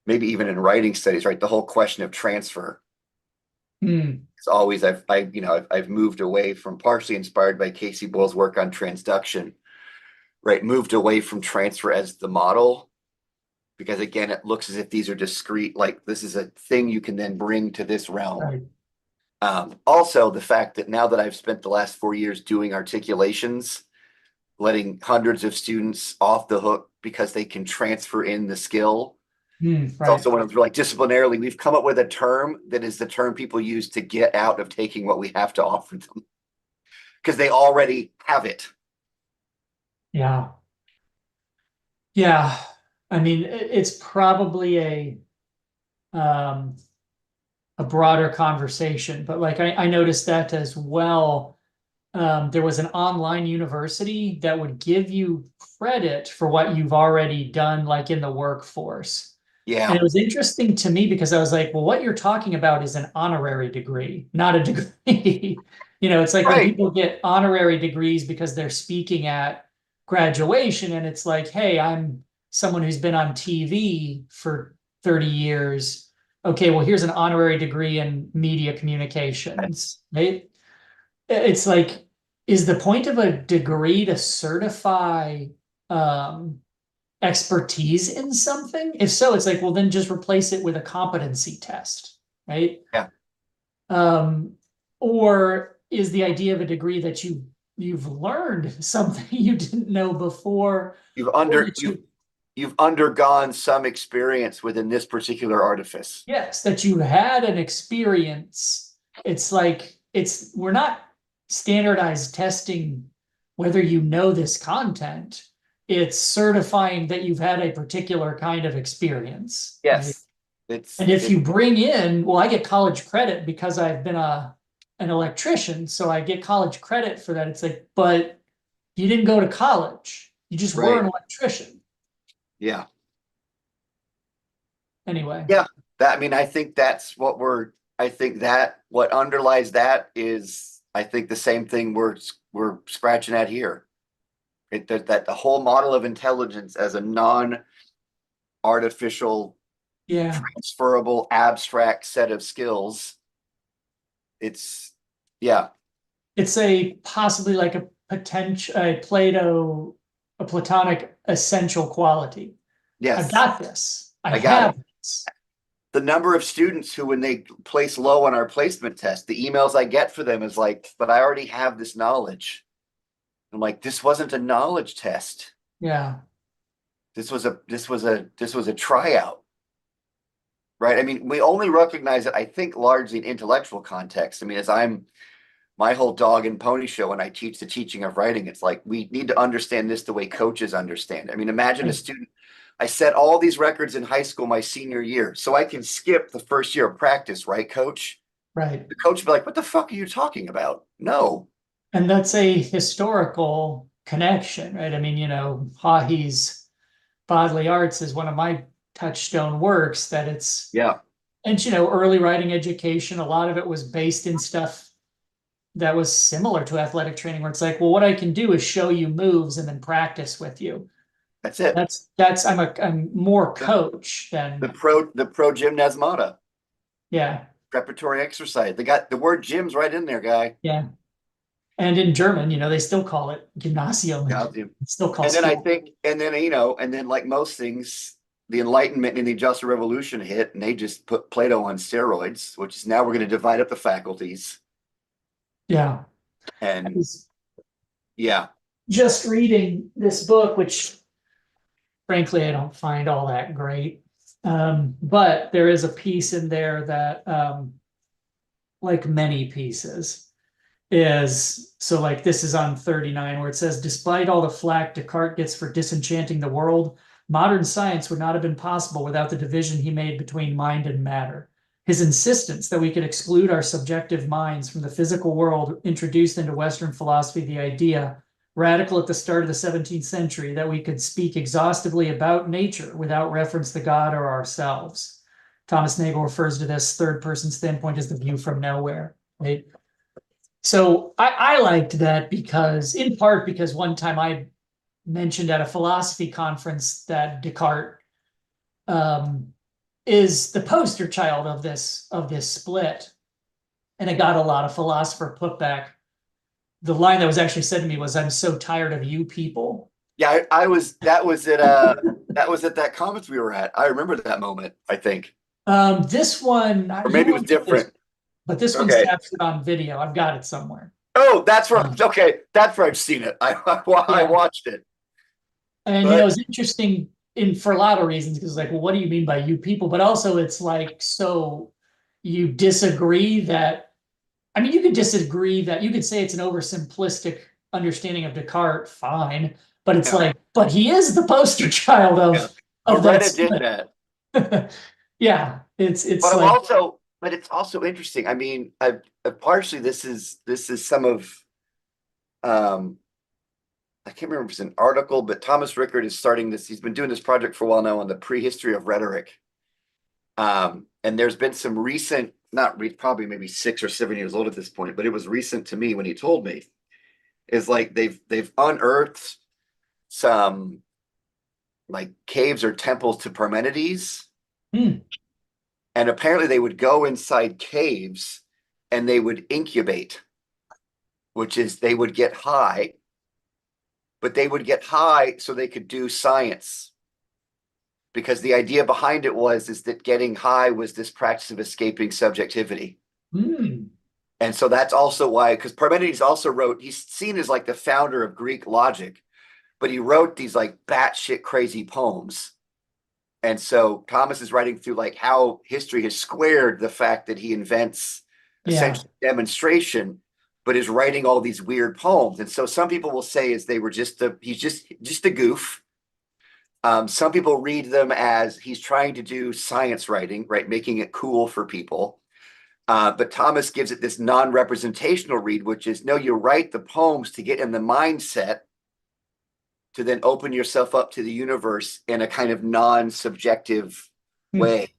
maybe even in writing studies, right? The whole question of transfer. mm, It's always I've moved away from, partially inspired by Casey Boyle's work on transduction, right? Moved away from transfer as the model, because again, it looks as if these are discrete, like this is a thing you can then bring to this realm. right, Also, the fact that now that I've spent the last 4 years doing articulations, letting hundreds of students off the hook because they can transfer in the skill. It's right, also one of those, like, disciplinarily, we've come up with a term that is the term people use to get out of taking what we have to offer them because they already have it. yeah, yeah. I mean, it's probably um, a broader conversation, but like I noticed that as well. There was an online university that would give you credit for what you've already done, like in the workforce. And Yeah, it was interesting to me because I was like, well, what you're talking about is an honorary degree, not a degree. It's like when right. people get honorary degrees because they're speaking at graduation, and it's like, hey, I'm someone who's been on TV for 30 years. Okay, well, here's an honorary degree in media communications, right? It's like, is the point of a degree to certify um, expertise in something? If so, it's like, well, then just replace it with a competency test, right? Yeah, Um, or is the idea of a degree that you've learned something you didn't know before, you've or under that you've you've undergone some experience within this particular artifice. yes, that you had an experience. It's like we're not standardized testing whether you know this content. It's certifying that you've had a particular kind of experience, right? Yes, it's And if it you bring in, well, I get college credit because I've been an electrician, so I get college credit for that. It's like, but you didn't go to college. You just were right. an electrician. Yeah, Anyway, yeah. That I mean, I think that's what we're I think that what underlies that is, I think the same thing we're scratching at here. That the whole model of intelligence as a non-artificial, Yeah. transferable, abstract set of skills. It's yeah, It's a possibly like a potential, a Plato, a Platonic essential quality. I've yes, got this. I I got have it. this. The number of students who, when they place low on our placement test, the emails I get for them is like, but I already have this knowledge. I'm like, this wasn't a knowledge test. Yeah. This was a tryout, right? I mean, we only recognize it, I think, largely in intellectual context. I mean, as I'm my whole dog and pony show when I teach the teaching of writing, it's like we need to understand this the way coaches understand. I mean, imagine a Right. student. I set all these records in high school my senior year, so I can skip the first year of practice, right, coach? Right. The coach would be like, "What the fuck are you talking about?" No, And that's a historical connection, right? I mean, Hahi's Bodily Arts is one of my touchstone works that it's, yeah, and early writing education, a lot of it was based in stuff that was similar to athletic training, where it's like, well, what I can do is show you moves and then practice with you. that's it. I'm more The, coach the than, pro gymnasmata, yeah, preparatory exercise. They got the word gyms right in there, guy. yeah. And in German, they still call it Gymnasium and Gaussian. it's still called And then I school. think, and then and then like most things, the Enlightenment and the Industrial Revolution hit, and they just put Plato on steroids, which is now we're going to divide up the faculties. Yeah. I And was yeah, just reading this book, which frankly I don't find all that great. But there is a piece in there that, like many pieces, is so like this is on 39 where it says, despite all the flack Descartes gets for disenchanting the world, modern science would not have been possible without the division he made between mind and matter. His insistence that we could exclude our subjective minds from the physical world introduced into Western philosophy the idea, radical at the start of the 17th century, that we could speak exhaustively about nature without reference to God or ourselves. Thomas Nagel refers to this third person standpoint as the view from nowhere, right? So I liked that because, in part, because one time I mentioned at a philosophy conference that Descartes, um, is the poster child of this split, and I got a lot of philosopher putback. The line that was actually said to me was, "I'm so tired of you people." yeah, I was that was at that conference we were at. I remember that moment, I think. This one, Or you maybe it was won't get this, different. but this one's Okay. captured on video. I've got it somewhere. Oh, that's Um, right. Okay, that's where I've seen it. I yeah, watched it. and But it's interesting in for a lot of reasons because like, well, what do you mean by you people? But also, it's like, so you disagree that, I mean, you could disagree that you could say it's an oversimplistic understanding of Descartes, fine, but it's yeah, like, but he is the poster child yeah. of that Beretta did split. that. Yeah, it's But like, it's also interesting. I mean, partially this is some of um I can't remember if it's an article, but Thomas Rickard is starting this. He's been doing this project for a while now on the prehistory of rhetoric. And there's been some recent, not probably maybe 6 or 7 years old at this point, but it was recent to me when he told me, is like they've unearthed some like caves or temples to Parmenides, hmm, and apparently they would go inside caves and they would incubate, which is they would get high, but they would get high so they could do science, because the idea behind it was is that getting high was this practice of escaping subjectivity. hmm, And so that's also why, because Parmenides also wrote, he's seen as like the founder of Greek logic, but he wrote these like batshit crazy poems. And so Thomas is writing through like how history has squared the fact that he invents yeah, essentially demonstration, but is writing all these weird poems. And so some people will say is they were he's just a goof. Some people read them as he's trying to do science writing, right, making it cool for people. But Thomas gives it this non-representational read, which is no, you write the poems to get in the mindset to then open yourself up to the universe in a kind of non-subjective hmm, way.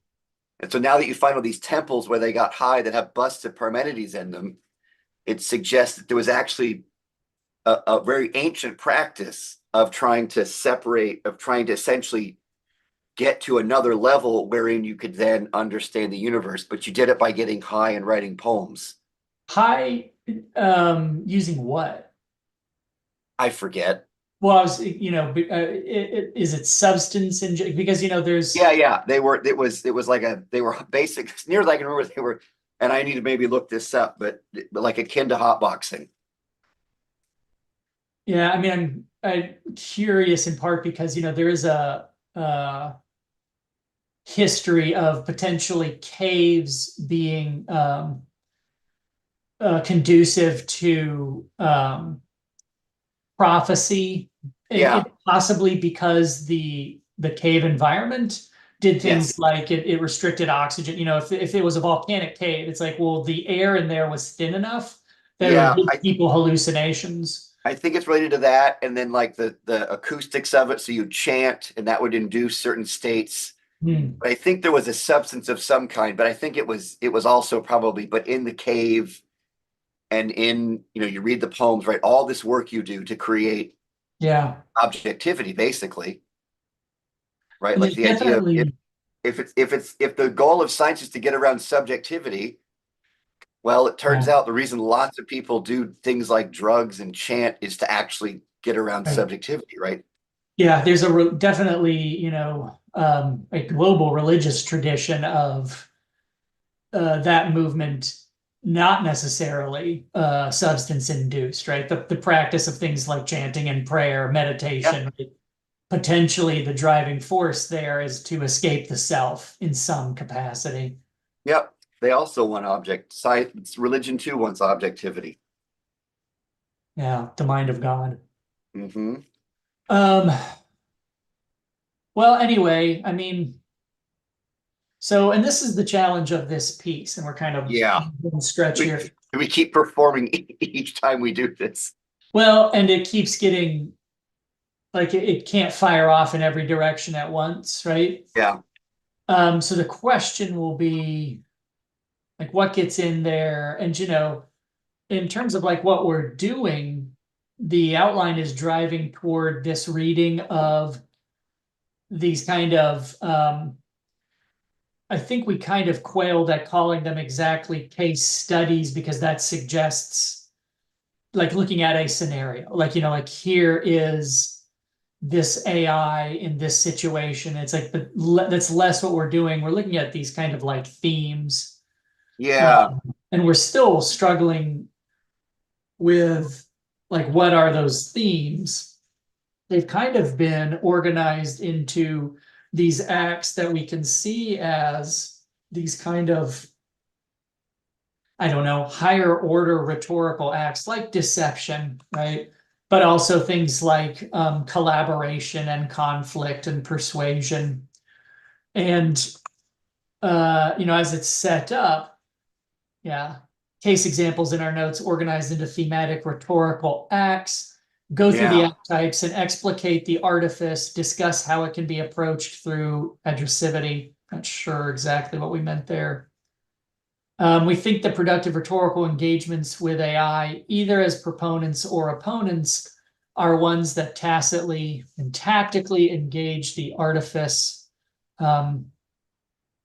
And so now that you find all these temples where they got high that have busts of Parmenides in them, it suggests that there was actually a very ancient practice of trying to separate, of trying to essentially get to another level wherein you could then understand the universe, but you did it by getting high and writing poems. High, using what? I forget. Well, I was, is it substance because, Yeah, there's, yeah, they were. It was like they were basic. As near as I can remember, they were. And I need to maybe look this up, but like akin to hotboxing. yeah, I mean, I'm curious in part because, there is a history of potentially caves being, conducive to, prophecy, Yeah. possibly because the cave environment did things Yes. like it restricted oxygen. If it was a volcanic cave, it's like, well, the air in there was thin enough that it would Yeah. give I people hallucinations. I think it's related to that, and then like the acoustics of it. So you chant, and that would induce certain states. Hmm. But I think there was a substance of some kind. But I think it was also probably, but in the cave and in you read the poems, right? All this work you do to create Yeah, objectivity, basically, right? and Like there's the idea of definitely, if the goal of science is to get around subjectivity, well, it turns yeah, out the reason lots of people do things like drugs and chant is to actually get around right. subjectivity, right? Yeah, there's definitely, a global religious tradition of, that movement, not necessarily, substance induced, right? The practice of things like chanting and prayer, Yeah. meditation, right? Potentially the driving force there is to escape the self in some capacity. Yep. They also want object. Science, religion too wants objectivity. Yeah, the mind of God. Hmm. Um, well, anyway, I mean, so, and this is the challenge of this piece, and we're kind of Yeah. going stretch We, here. we keep performing each time we do this. Well, and it keeps getting like it can't fire off in every direction at once, right? Yeah. So the question will be like what gets in there, and in terms of like what we're doing, the outline is driving toward this reading of these kind of, I think we kind of quailed at calling them exactly case studies because that suggests like looking at a scenario, like like here is this AI in this situation. It's like, but that's less what we're doing. We're looking at these kind of like themes, Yeah. and we're still struggling with like what are those themes. They've kind of been organized into these acts that we can see as these kind of, I don't know, higher order rhetorical acts like deception, right? But also things like, collaboration and conflict and persuasion. And, as it's set up, yeah, case examples in our notes organized into thematic rhetorical acts, go through the Yeah. archetypes and explicate the artifice, discuss how it can be approached through addressivity. Not sure exactly what we meant there. We think that productive rhetorical engagements with AI, either as proponents or opponents, are ones that tacitly and tactically engage the artifice, um,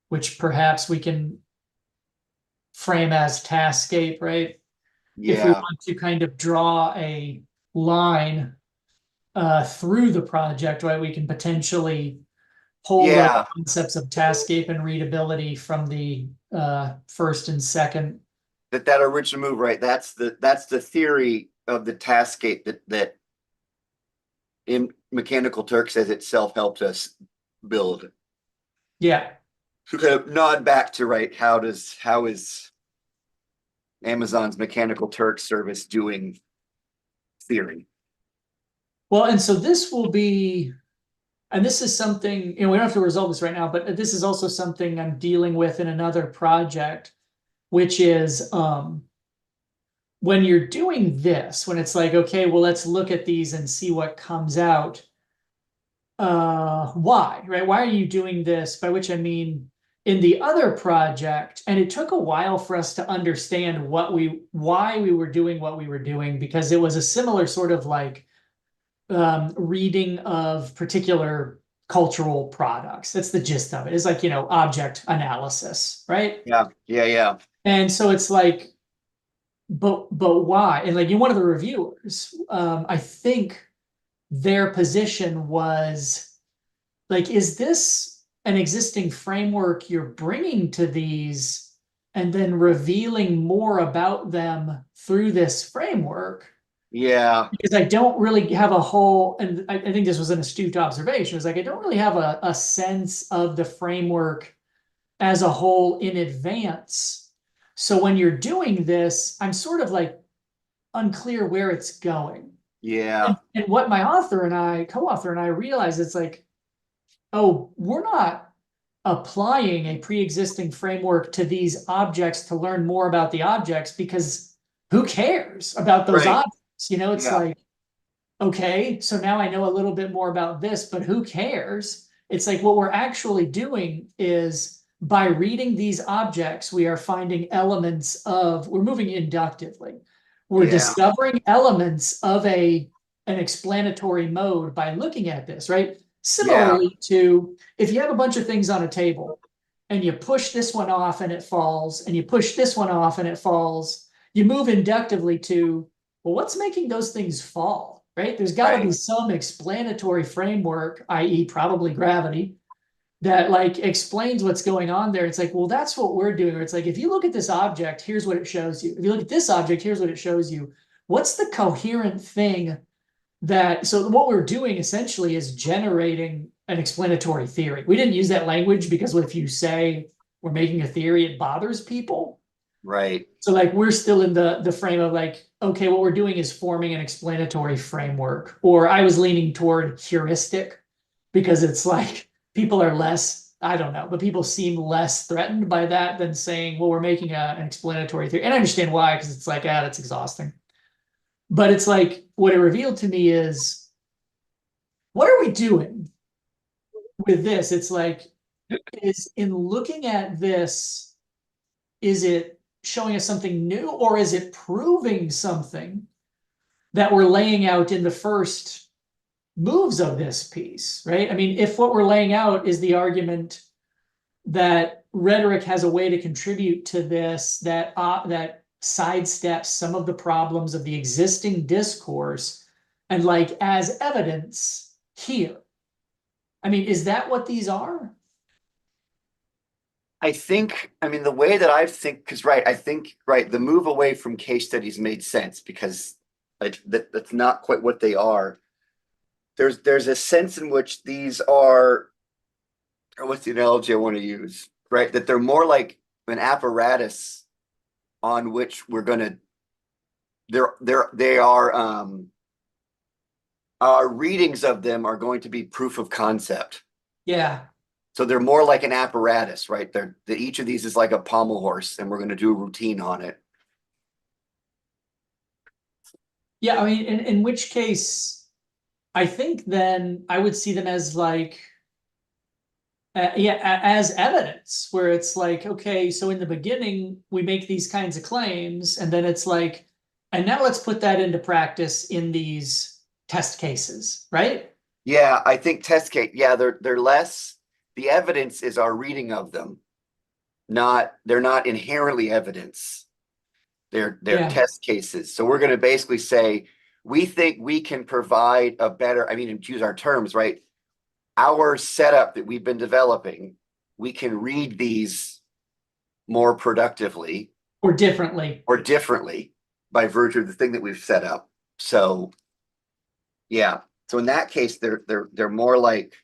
which perhaps we can frame as taskscape, right? If we Yeah. want to kind of draw a line, through the project, right, we can potentially pull those Yeah. concepts of taskscape and readability from the, first and second. That original move, right? That's the theory of the taskgate that in Mechanical Turk says itself helped us build. Yeah. To kind of nod back to right, how is Amazon's Mechanical Turk service doing theory? Well, and so this will be, and this is something, we don't have to resolve this right now, but this is also something I'm dealing with in another project, which is, when you're doing this, when it's like, okay, well, let's look at these and see what comes out. Why, right? Why are you doing this? By which I mean, in the other project, and it took a while for us to understand why we were doing what we were doing, because it was a similar sort of like reading of particular cultural products. That's the gist of it. It's like, object analysis, right? Yeah, yeah, yeah, And so it's like, but why? And like in one of the reviewers, I think their position was like, is this an existing framework you're bringing to these and then revealing more about them through this framework? yeah, Because I don't really have a whole, and I think this was an astute observation, is like I don't really have a sense of the framework as a whole in advance. So when you're doing this, I'm sort of like unclear where it's going. yeah, And what my author and I, co-author and I realize, it's like, oh, we're not applying a pre-existing framework to these objects to learn more about the objects, because who cares about those right, objects? It's yeah, like, okay, so now I know a little bit more about this, but who cares? It's like what we're actually doing is by reading these objects, we are finding elements of, we're moving inductively. We're yeah, discovering elements of an explanatory mode by looking at this, right? yeah, Similarly to if you have a bunch of things on a table and you push this one off and it falls, and you push this one off and it falls, you move inductively to, well, what's making those things fall, right? There's got to be right, some explanatory framework, i.e., probably gravity, that like explains what's going on there. It's like, well, that's what we're doing. Or it's like, if you look at this object, here's what it shows you. If you look at this object, here's what it shows you. What's the coherent thing that, so what we're doing essentially is generating an explanatory theory. We didn't use that language because what if you say we're making a theory, it bothers people. right, So like we're still in the frame of like, okay, what we're doing is forming an explanatory framework. Or I was leaning toward heuristic because it's like people are less, I don't know, but people seem less threatened by that than saying, well, we're making an explanatory theory. And I understand why, because it's like, that's exhausting. But it's like what it revealed to me is, what are we doing with this? It's like, is in looking at this, is it showing us something new, or is it proving something that we're laying out in the first moves of this piece, right? I mean, if what we're laying out is the argument that rhetoric has a way to contribute to this, that sidesteps some of the problems of the existing discourse, and like as evidence here. I mean, is that what these are? I think, I mean, the way that I think, because right, I think, right, the move away from case studies made sense because that's not quite what they are. There's a sense in which these are, or what's the analogy I want to use, right? That they're more like an apparatus on which we're gonna, they are, our readings of them are going to be proof of concept. Yeah. So they're more like an apparatus, right? Each of these is like a pommel horse, and we're going to do a routine on it. Yeah. I mean, in which case, I think then I would see them as like, as evidence, where it's like, okay, so in the beginning, we make these kinds of claims, and then it's like, and now let's put that into practice in these test cases, right? Yeah, I think test case. Yeah, they're less. The evidence is our reading of them. Not they're not inherently evidence. They're Yeah. test cases. So we're going to basically say we think we can provide a better. I mean, to use our terms, right? Our setup that we've been developing, we can read these more productively Or differently. or differently by virtue of the thing that we've set up. So yeah. So in that case, they're more like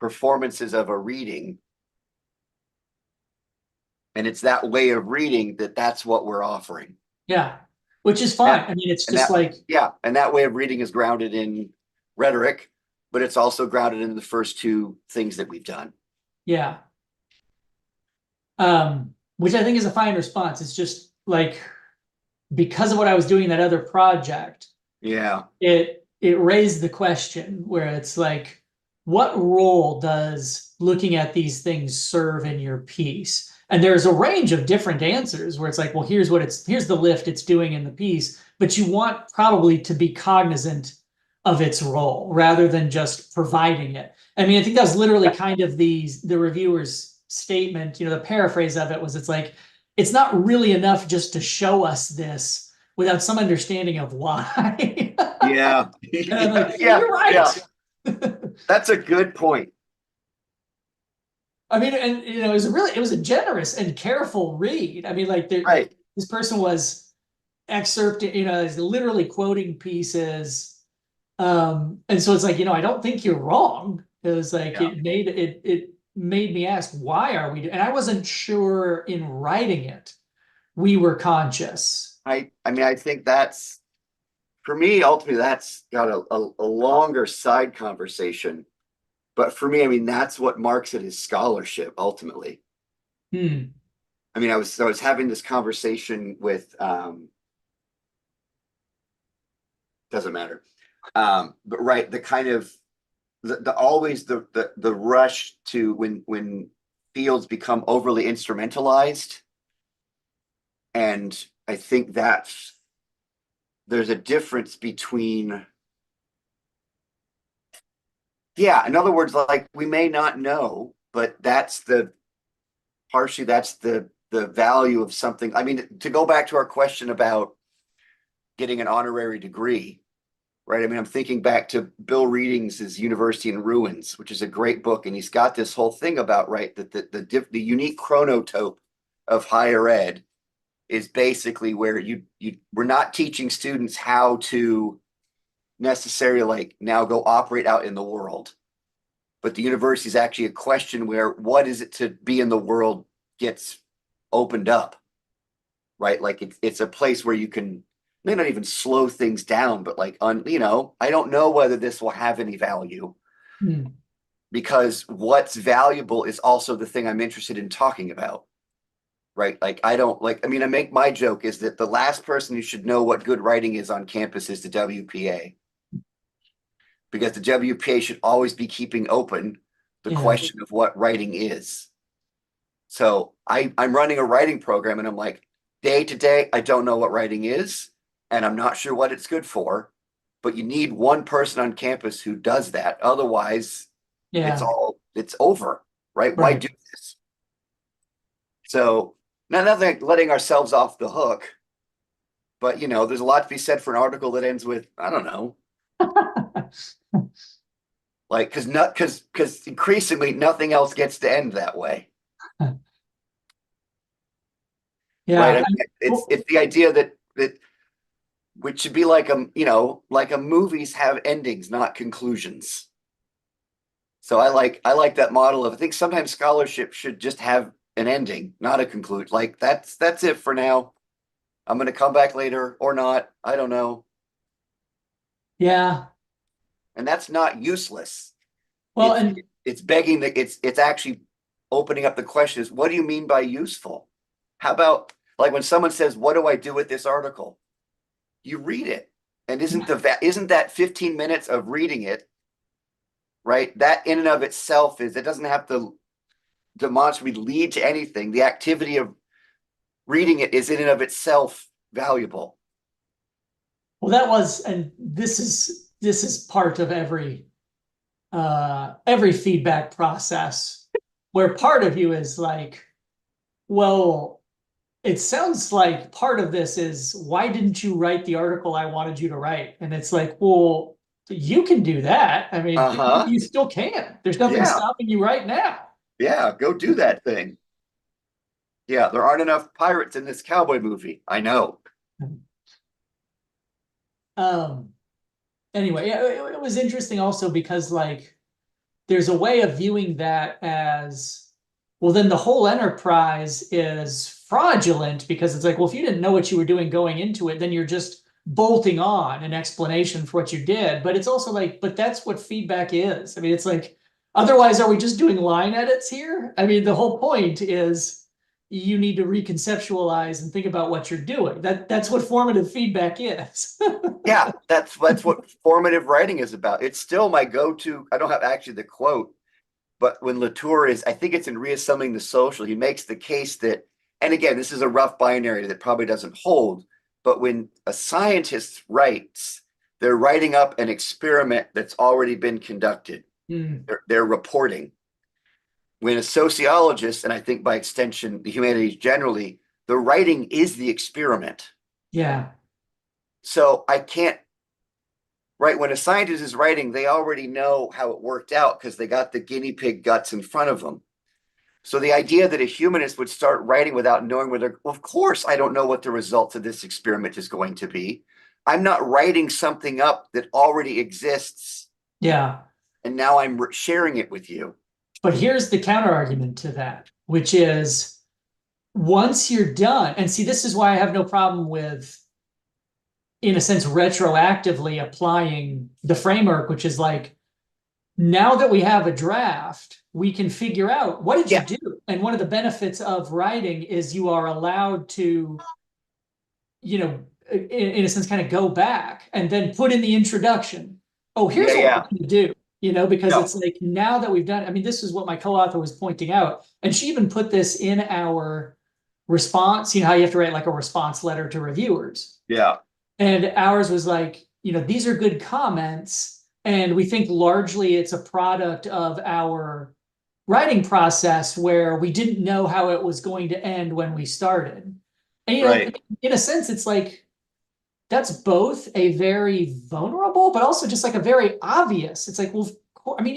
performances of a reading. And it's that way of reading that's what we're offering. Yeah. Which is fine. That I mean, it's and just that like, yeah, and that way of reading is grounded in rhetoric, but it's also grounded in the first two things that we've done. yeah. Which I think is a fine response. It's just like, because of what I was doing in that other project, Yeah. it raised the question where it's like, what role does looking at these things serve in your piece? And there's a range of different answers where it's like, well, here's the lift it's doing in the piece, but you want probably to be cognizant of its role rather than just providing it. I mean, I think that was literally kind of the reviewer's statement, the paraphrase of it was it's like, it's not really enough just to show us this without some understanding of why. Yeah. And I'm like, Yeah. you're Yeah. right. That's a good point. I mean, and it was a generous and careful read. I mean, like Right. this person was excerpting, is literally quoting pieces. And so it's like, I don't think you're wrong. It was like Yeah. it made me ask, why are we? And I wasn't sure in writing it we were conscious. I mean, I think that's for me, ultimately, that's got a longer side conversation. But for me, I mean, that's what marks it as scholarship ultimately. Hmm. I mean, I was having this conversation with doesn't matter. But right, the kind of the always the rush to when fields become overly instrumentalized. And I think that's there's a difference between, yeah, in other words, like we may not know, but that's the value of something. I mean, to go back to our question about getting an honorary degree, right? I mean, I'm thinking back to Bill Readings' University in Ruins, which is a great book, and he's got this whole thing about, right, that the unique chronotope of higher ed is basically where we're not teaching students how to necessarily like now go operate out in the world, but the university is actually a question where what is it to be in the world gets opened up, right? Like it's a place where you can may not even slow things down, but like I don't know whether this will have any value Hmm. because what's valuable is also the thing I'm interested in talking about. Right. Like I don't like, I mean, I make my joke is that the last person who should know what good writing is on campus is the WPA, because the WPA should always be keeping open the Yeah. question of what writing is. So I'm running a writing program and I'm like, day to day, I don't know what writing is, and I'm not sure what it's good for, but you need one person on campus who does that. Otherwise, Yeah. it's over, right? Why Right. do this? So nothing letting ourselves off the hook, but there's a lot to be said for an article that ends with, I don't know, like because increasingly nothing else gets to end that way. Right. I Yeah. mean, it's the idea that which should be like like a movies have endings, not conclusions. So I like that model of I think sometimes scholarship should just have an ending, not a conclude. Like that's it for now. I'm gonna come back later or not. I don't know. Yeah. And that's not useless. Well, It's and it's begging that it's actually opening up the question is what do you mean by useful? How about like when someone says, what do I do with this article? You read it. And isn't that 15 minutes of reading it, right? That in and of itself it doesn't have to demonstrably lead to anything. The activity of reading it is in and of itself valuable. well, and this is part of every feedback process where part of you is like, well, it sounds like part of this is why didn't you write the article I wanted you to write? And it's like, well, you can do that. I mean, Uh-huh. you still can. There's nothing Yeah. stopping you right now. Yeah. Go do that thing. Yeah. There aren't enough pirates in this cowboy movie. I know. Um, anyway, yeah, it was interesting also because like there's a way of viewing that as well, then the whole enterprise is fraudulent because it's like, well, if you didn't know what you were doing going into it, then you're just bolting on an explanation for what you did. But it's also like, but that's what feedback is. I mean, it's like, otherwise, are we just doing line edits here? I mean, the whole point is you need to reconceptualize and think about what you're doing. That's what formative feedback is. Yeah, that's what formative writing is about. It's still my go-to. I don't have actually the quote, But when Latour is, I think it's in Reassembling the Social, he makes the case that, and again, this is a rough binary that probably doesn't hold, but when a scientist writes, they're writing up an experiment that's already been conducted. Mm, They're reporting. When a sociologist, and I think by extension, the humanities generally, the writing is the experiment. yeah. So I can't, right? When a scientist is writing, they already know how it worked out because they got the guinea pig guts in front of them. So the idea that a humanist would start writing without knowing whether, well, of course, I don't know what the results of this experiment is going to be. I'm not writing something up that already exists, Yeah. and now I'm sharing it with you. But here's the counter argument to that, which is once you're done, and see, this is why I have no problem with, in a sense, retroactively applying the framework, which is like, now that we have a draft, we can figure out what did you Yeah, do? And one of the benefits of writing is you are allowed to, in a sense, kind of go back and then put in the introduction. Oh, yeah, here's what we're yeah. going to do, because No, it's like now that we've done, I mean, this is what my co-author was pointing out. And she even put this in our response, how you have to write like a response letter to reviewers. yeah, And ours was like, these are good comments. And we think largely it's a product of our writing process where we didn't know how it was going to end when we started. And, right. in a sense, it's like that's both a very vulnerable, but also just like a very obvious. It's like, well, I mean,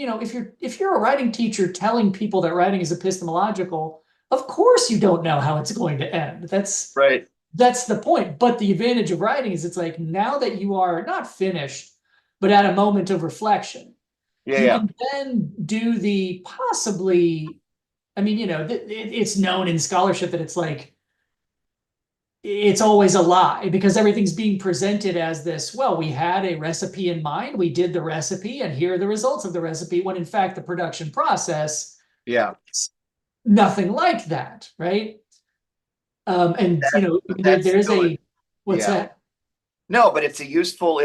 if you're a writing teacher telling people that writing is epistemological, of course you don't know how it's going to end. That's Right. that's the point. But the advantage of writing is it's like now that you are not finished, but at a moment of reflection, Yeah, you yeah, can then do the possibly, I mean, it's known in scholarship that it's like, it's always a lie because everything's being presented as this, well, we had a recipe in mind, we did the recipe, and here are the results of the recipe, when in fact the production process yeah. is nothing like that, right? And But that's there's still, a, what's yeah. that? No, but it's a useful,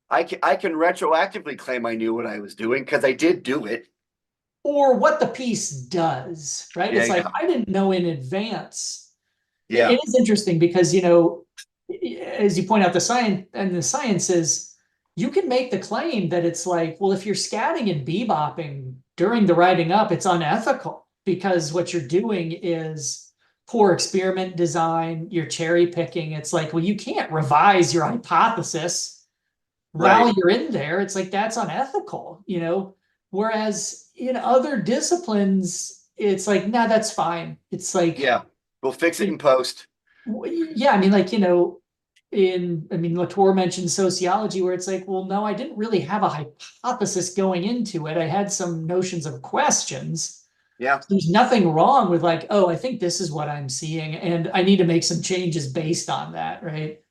I can retroactively claim I knew what I was doing because I did do it. Or what the piece does, right? Yeah, It's like yeah, I didn't know in advance. yeah, It is interesting because as you point out, the sciences, you can make the claim that it's like, well, if you're scatting and bebopping during the writing up, it's unethical because what you're doing is poor experiment design, you're cherry picking. It's like, well, you can't revise your hypothesis while right. you're in there. It's like that's unethical. Whereas in other disciplines, it's like, nah, that's fine. It's like, Yeah, we'll fix it in post. yeah, I mean, like, I mean, Latour mentioned sociology where it's like, well, no, I didn't really have a hypothesis going into it. I had some notions of questions. Yeah, There's nothing wrong with like, oh, I think this is what I'm seeing, and I need to make some changes based on that, right?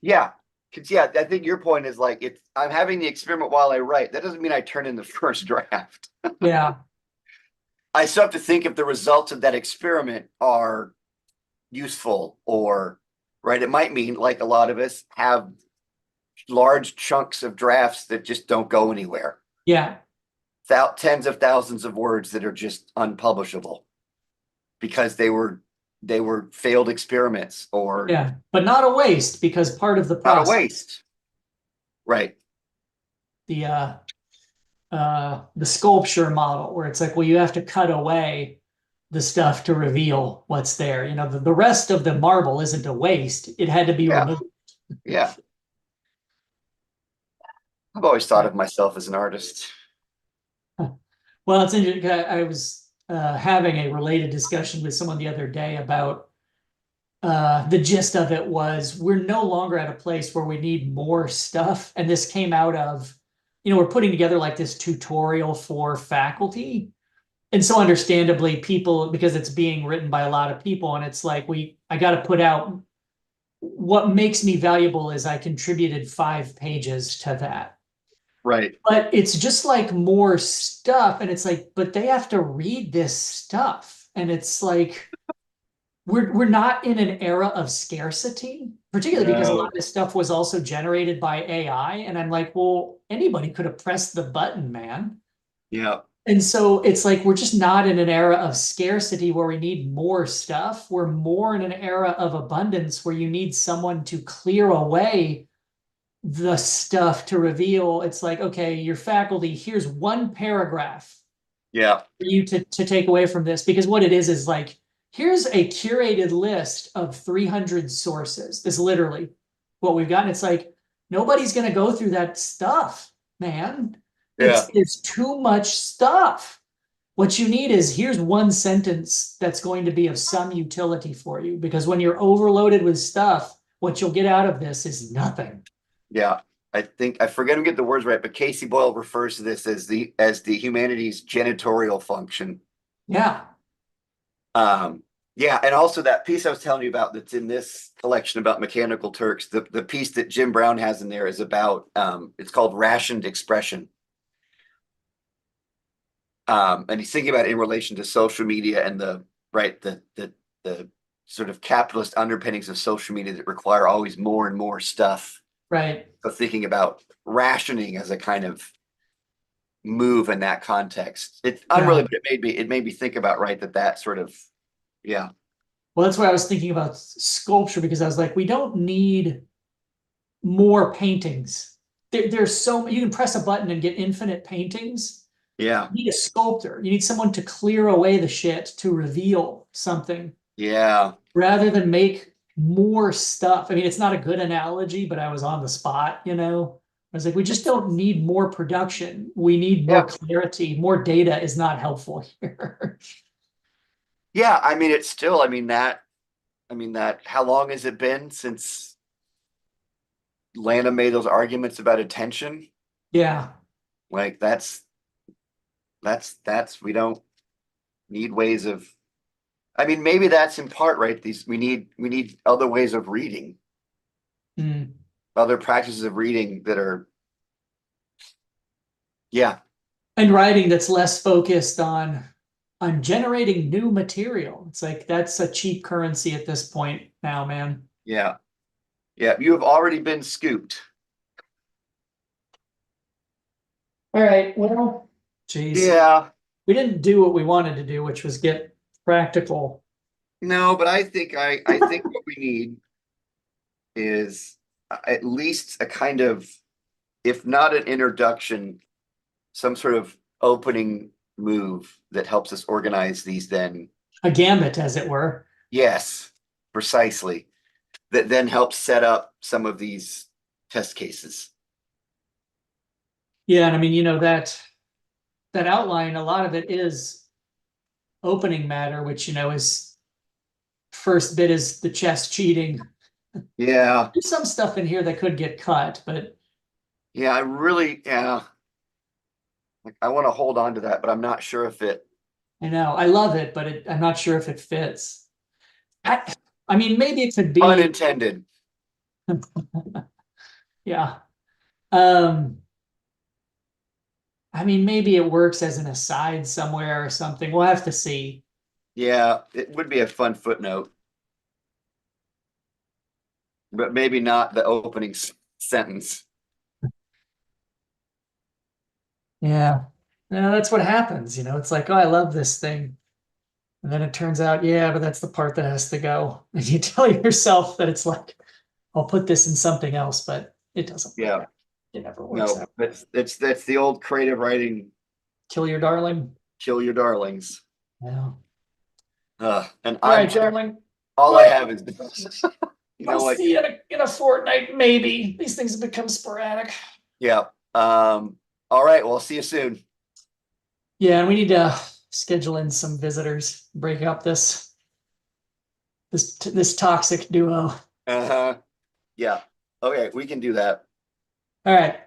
yeah. Because yeah, I think your point is like it's I'm having the experiment while I write. That doesn't mean I turn in the first draft. Yeah, I still have to think if the results of that experiment are useful or right. It might mean like a lot of us have large chunks of drafts that just don't go anywhere. yeah, Tens of thousands of words that are just unpublishable because they were failed experiments or yeah, but not a waste because part of the not a process, waste. Right. the the sculpture model where it's like, well, you have to cut away the stuff to reveal what's there. The rest of the marble isn't a waste. It had to be Yeah. removed. Yeah. I've always thought Yeah. of myself as an artist. Well, it's interesting. I was having a related discussion with someone the other day about the gist of it was we're no longer at a place where we need more stuff. And this came out of, we're putting together like this tutorial for faculty. And so understandably, people, because it's being written by a lot of people, and it's like I got to put out what makes me valuable is I contributed 5 pages to that. Right. But it's just like more stuff. And it's like, but they have to read this stuff. And it's like, we're not in an era of scarcity, particularly because a lot of No. this stuff was also generated by AI. And I'm like, well, anybody could have pressed the button, man. Yeah. And so it's like we're just not in an era of scarcity where we need more stuff. We're more in an era of abundance where you need someone to clear away the stuff to reveal. It's like, okay, your faculty, here's one paragraph Yeah, for you to take away from this. Because what it is like, here's a curated list of 300 sources. This is literally what we've gotten. It's like, nobody's going to go through that stuff, man. yeah, It's too much stuff. What you need is here's one sentence that's going to be of some utility for you, because when you're overloaded with stuff, what you'll get out of this is nothing. yeah. I think I forget to get the words right, but Casey Boyle refers to this as the humanities janitorial function. Yeah, Yeah, and also that piece I was telling you about that's in this collection about mechanical Turks, the piece that Jim Brown has in there is about it's called rationed expression. And he's thinking about it in relation to social media and the right the sort of capitalist underpinnings of social media that require always more and more stuff. right. So thinking about rationing as a kind of move in that context. It's unreally, Yeah. but it made me think about right that sort of yeah. Well, that's why I was thinking about sculpture, because I was like, we don't need more paintings. There's so you can press a button and get infinite paintings. Yeah. You need a sculptor. You need someone to clear away the shit to reveal something Yeah. rather than make more stuff. I mean, it's not a good analogy, but I was on the spot, you know. I was like, we just don't need more production. We need more Yeah. clarity. More data is not helpful here. Yeah. I mean, it's still, I mean that how long has it been since Lana made those arguments about attention? Yeah. Like that's we don't need ways of I mean, maybe that's in part right. These we need other ways of reading, Mm. other practices of reading that are yeah, And writing that's less focused on generating new material. It's like that's a cheap currency at this point now, man. yeah, yeah. You have already been scooped. All right. Well, geez, Yeah, we didn't do what we wanted to do, which was get practical. no, but I think what we need is at least a kind of, if not an introduction, some sort of opening move that helps us organize these. Then A gambit, as it were. yes, precisely. That then helps set up some of these test cases. Yeah, and I mean, that outline, a lot of it is opening matter, which is first bit is the chess cheating. Yeah, There's some stuff in here that could get cut, but yeah, I really, yeah, like I want to hold on to that, but I'm not sure if it I know I love it, but I'm not sure if it fits. I, I mean, maybe it could be, unintended. yeah. Um, I mean, maybe it works as an aside somewhere or something. We'll have to see. Yeah, it would be a fun footnote, but maybe not the opening sentence. Yeah. No, that's what happens. It's like, oh, I love this thing. And then it turns out, yeah, but that's the part that has to go. And you tell yourself that it's like, I'll put this in something else, but it doesn't work Yeah, out. It never works no, out. that's the old creative writing, Kill your darling. kill your darlings. Yeah. And All I'm right, darling. all I Well, have is you I'll know what? see you in a fortnight, maybe. These things have become sporadic. Yeah. All right, well, see you soon. Yeah, and we need to schedule in some visitors, break up this toxic duo. Uh-huh. Yeah. Okay, we can do that. All right.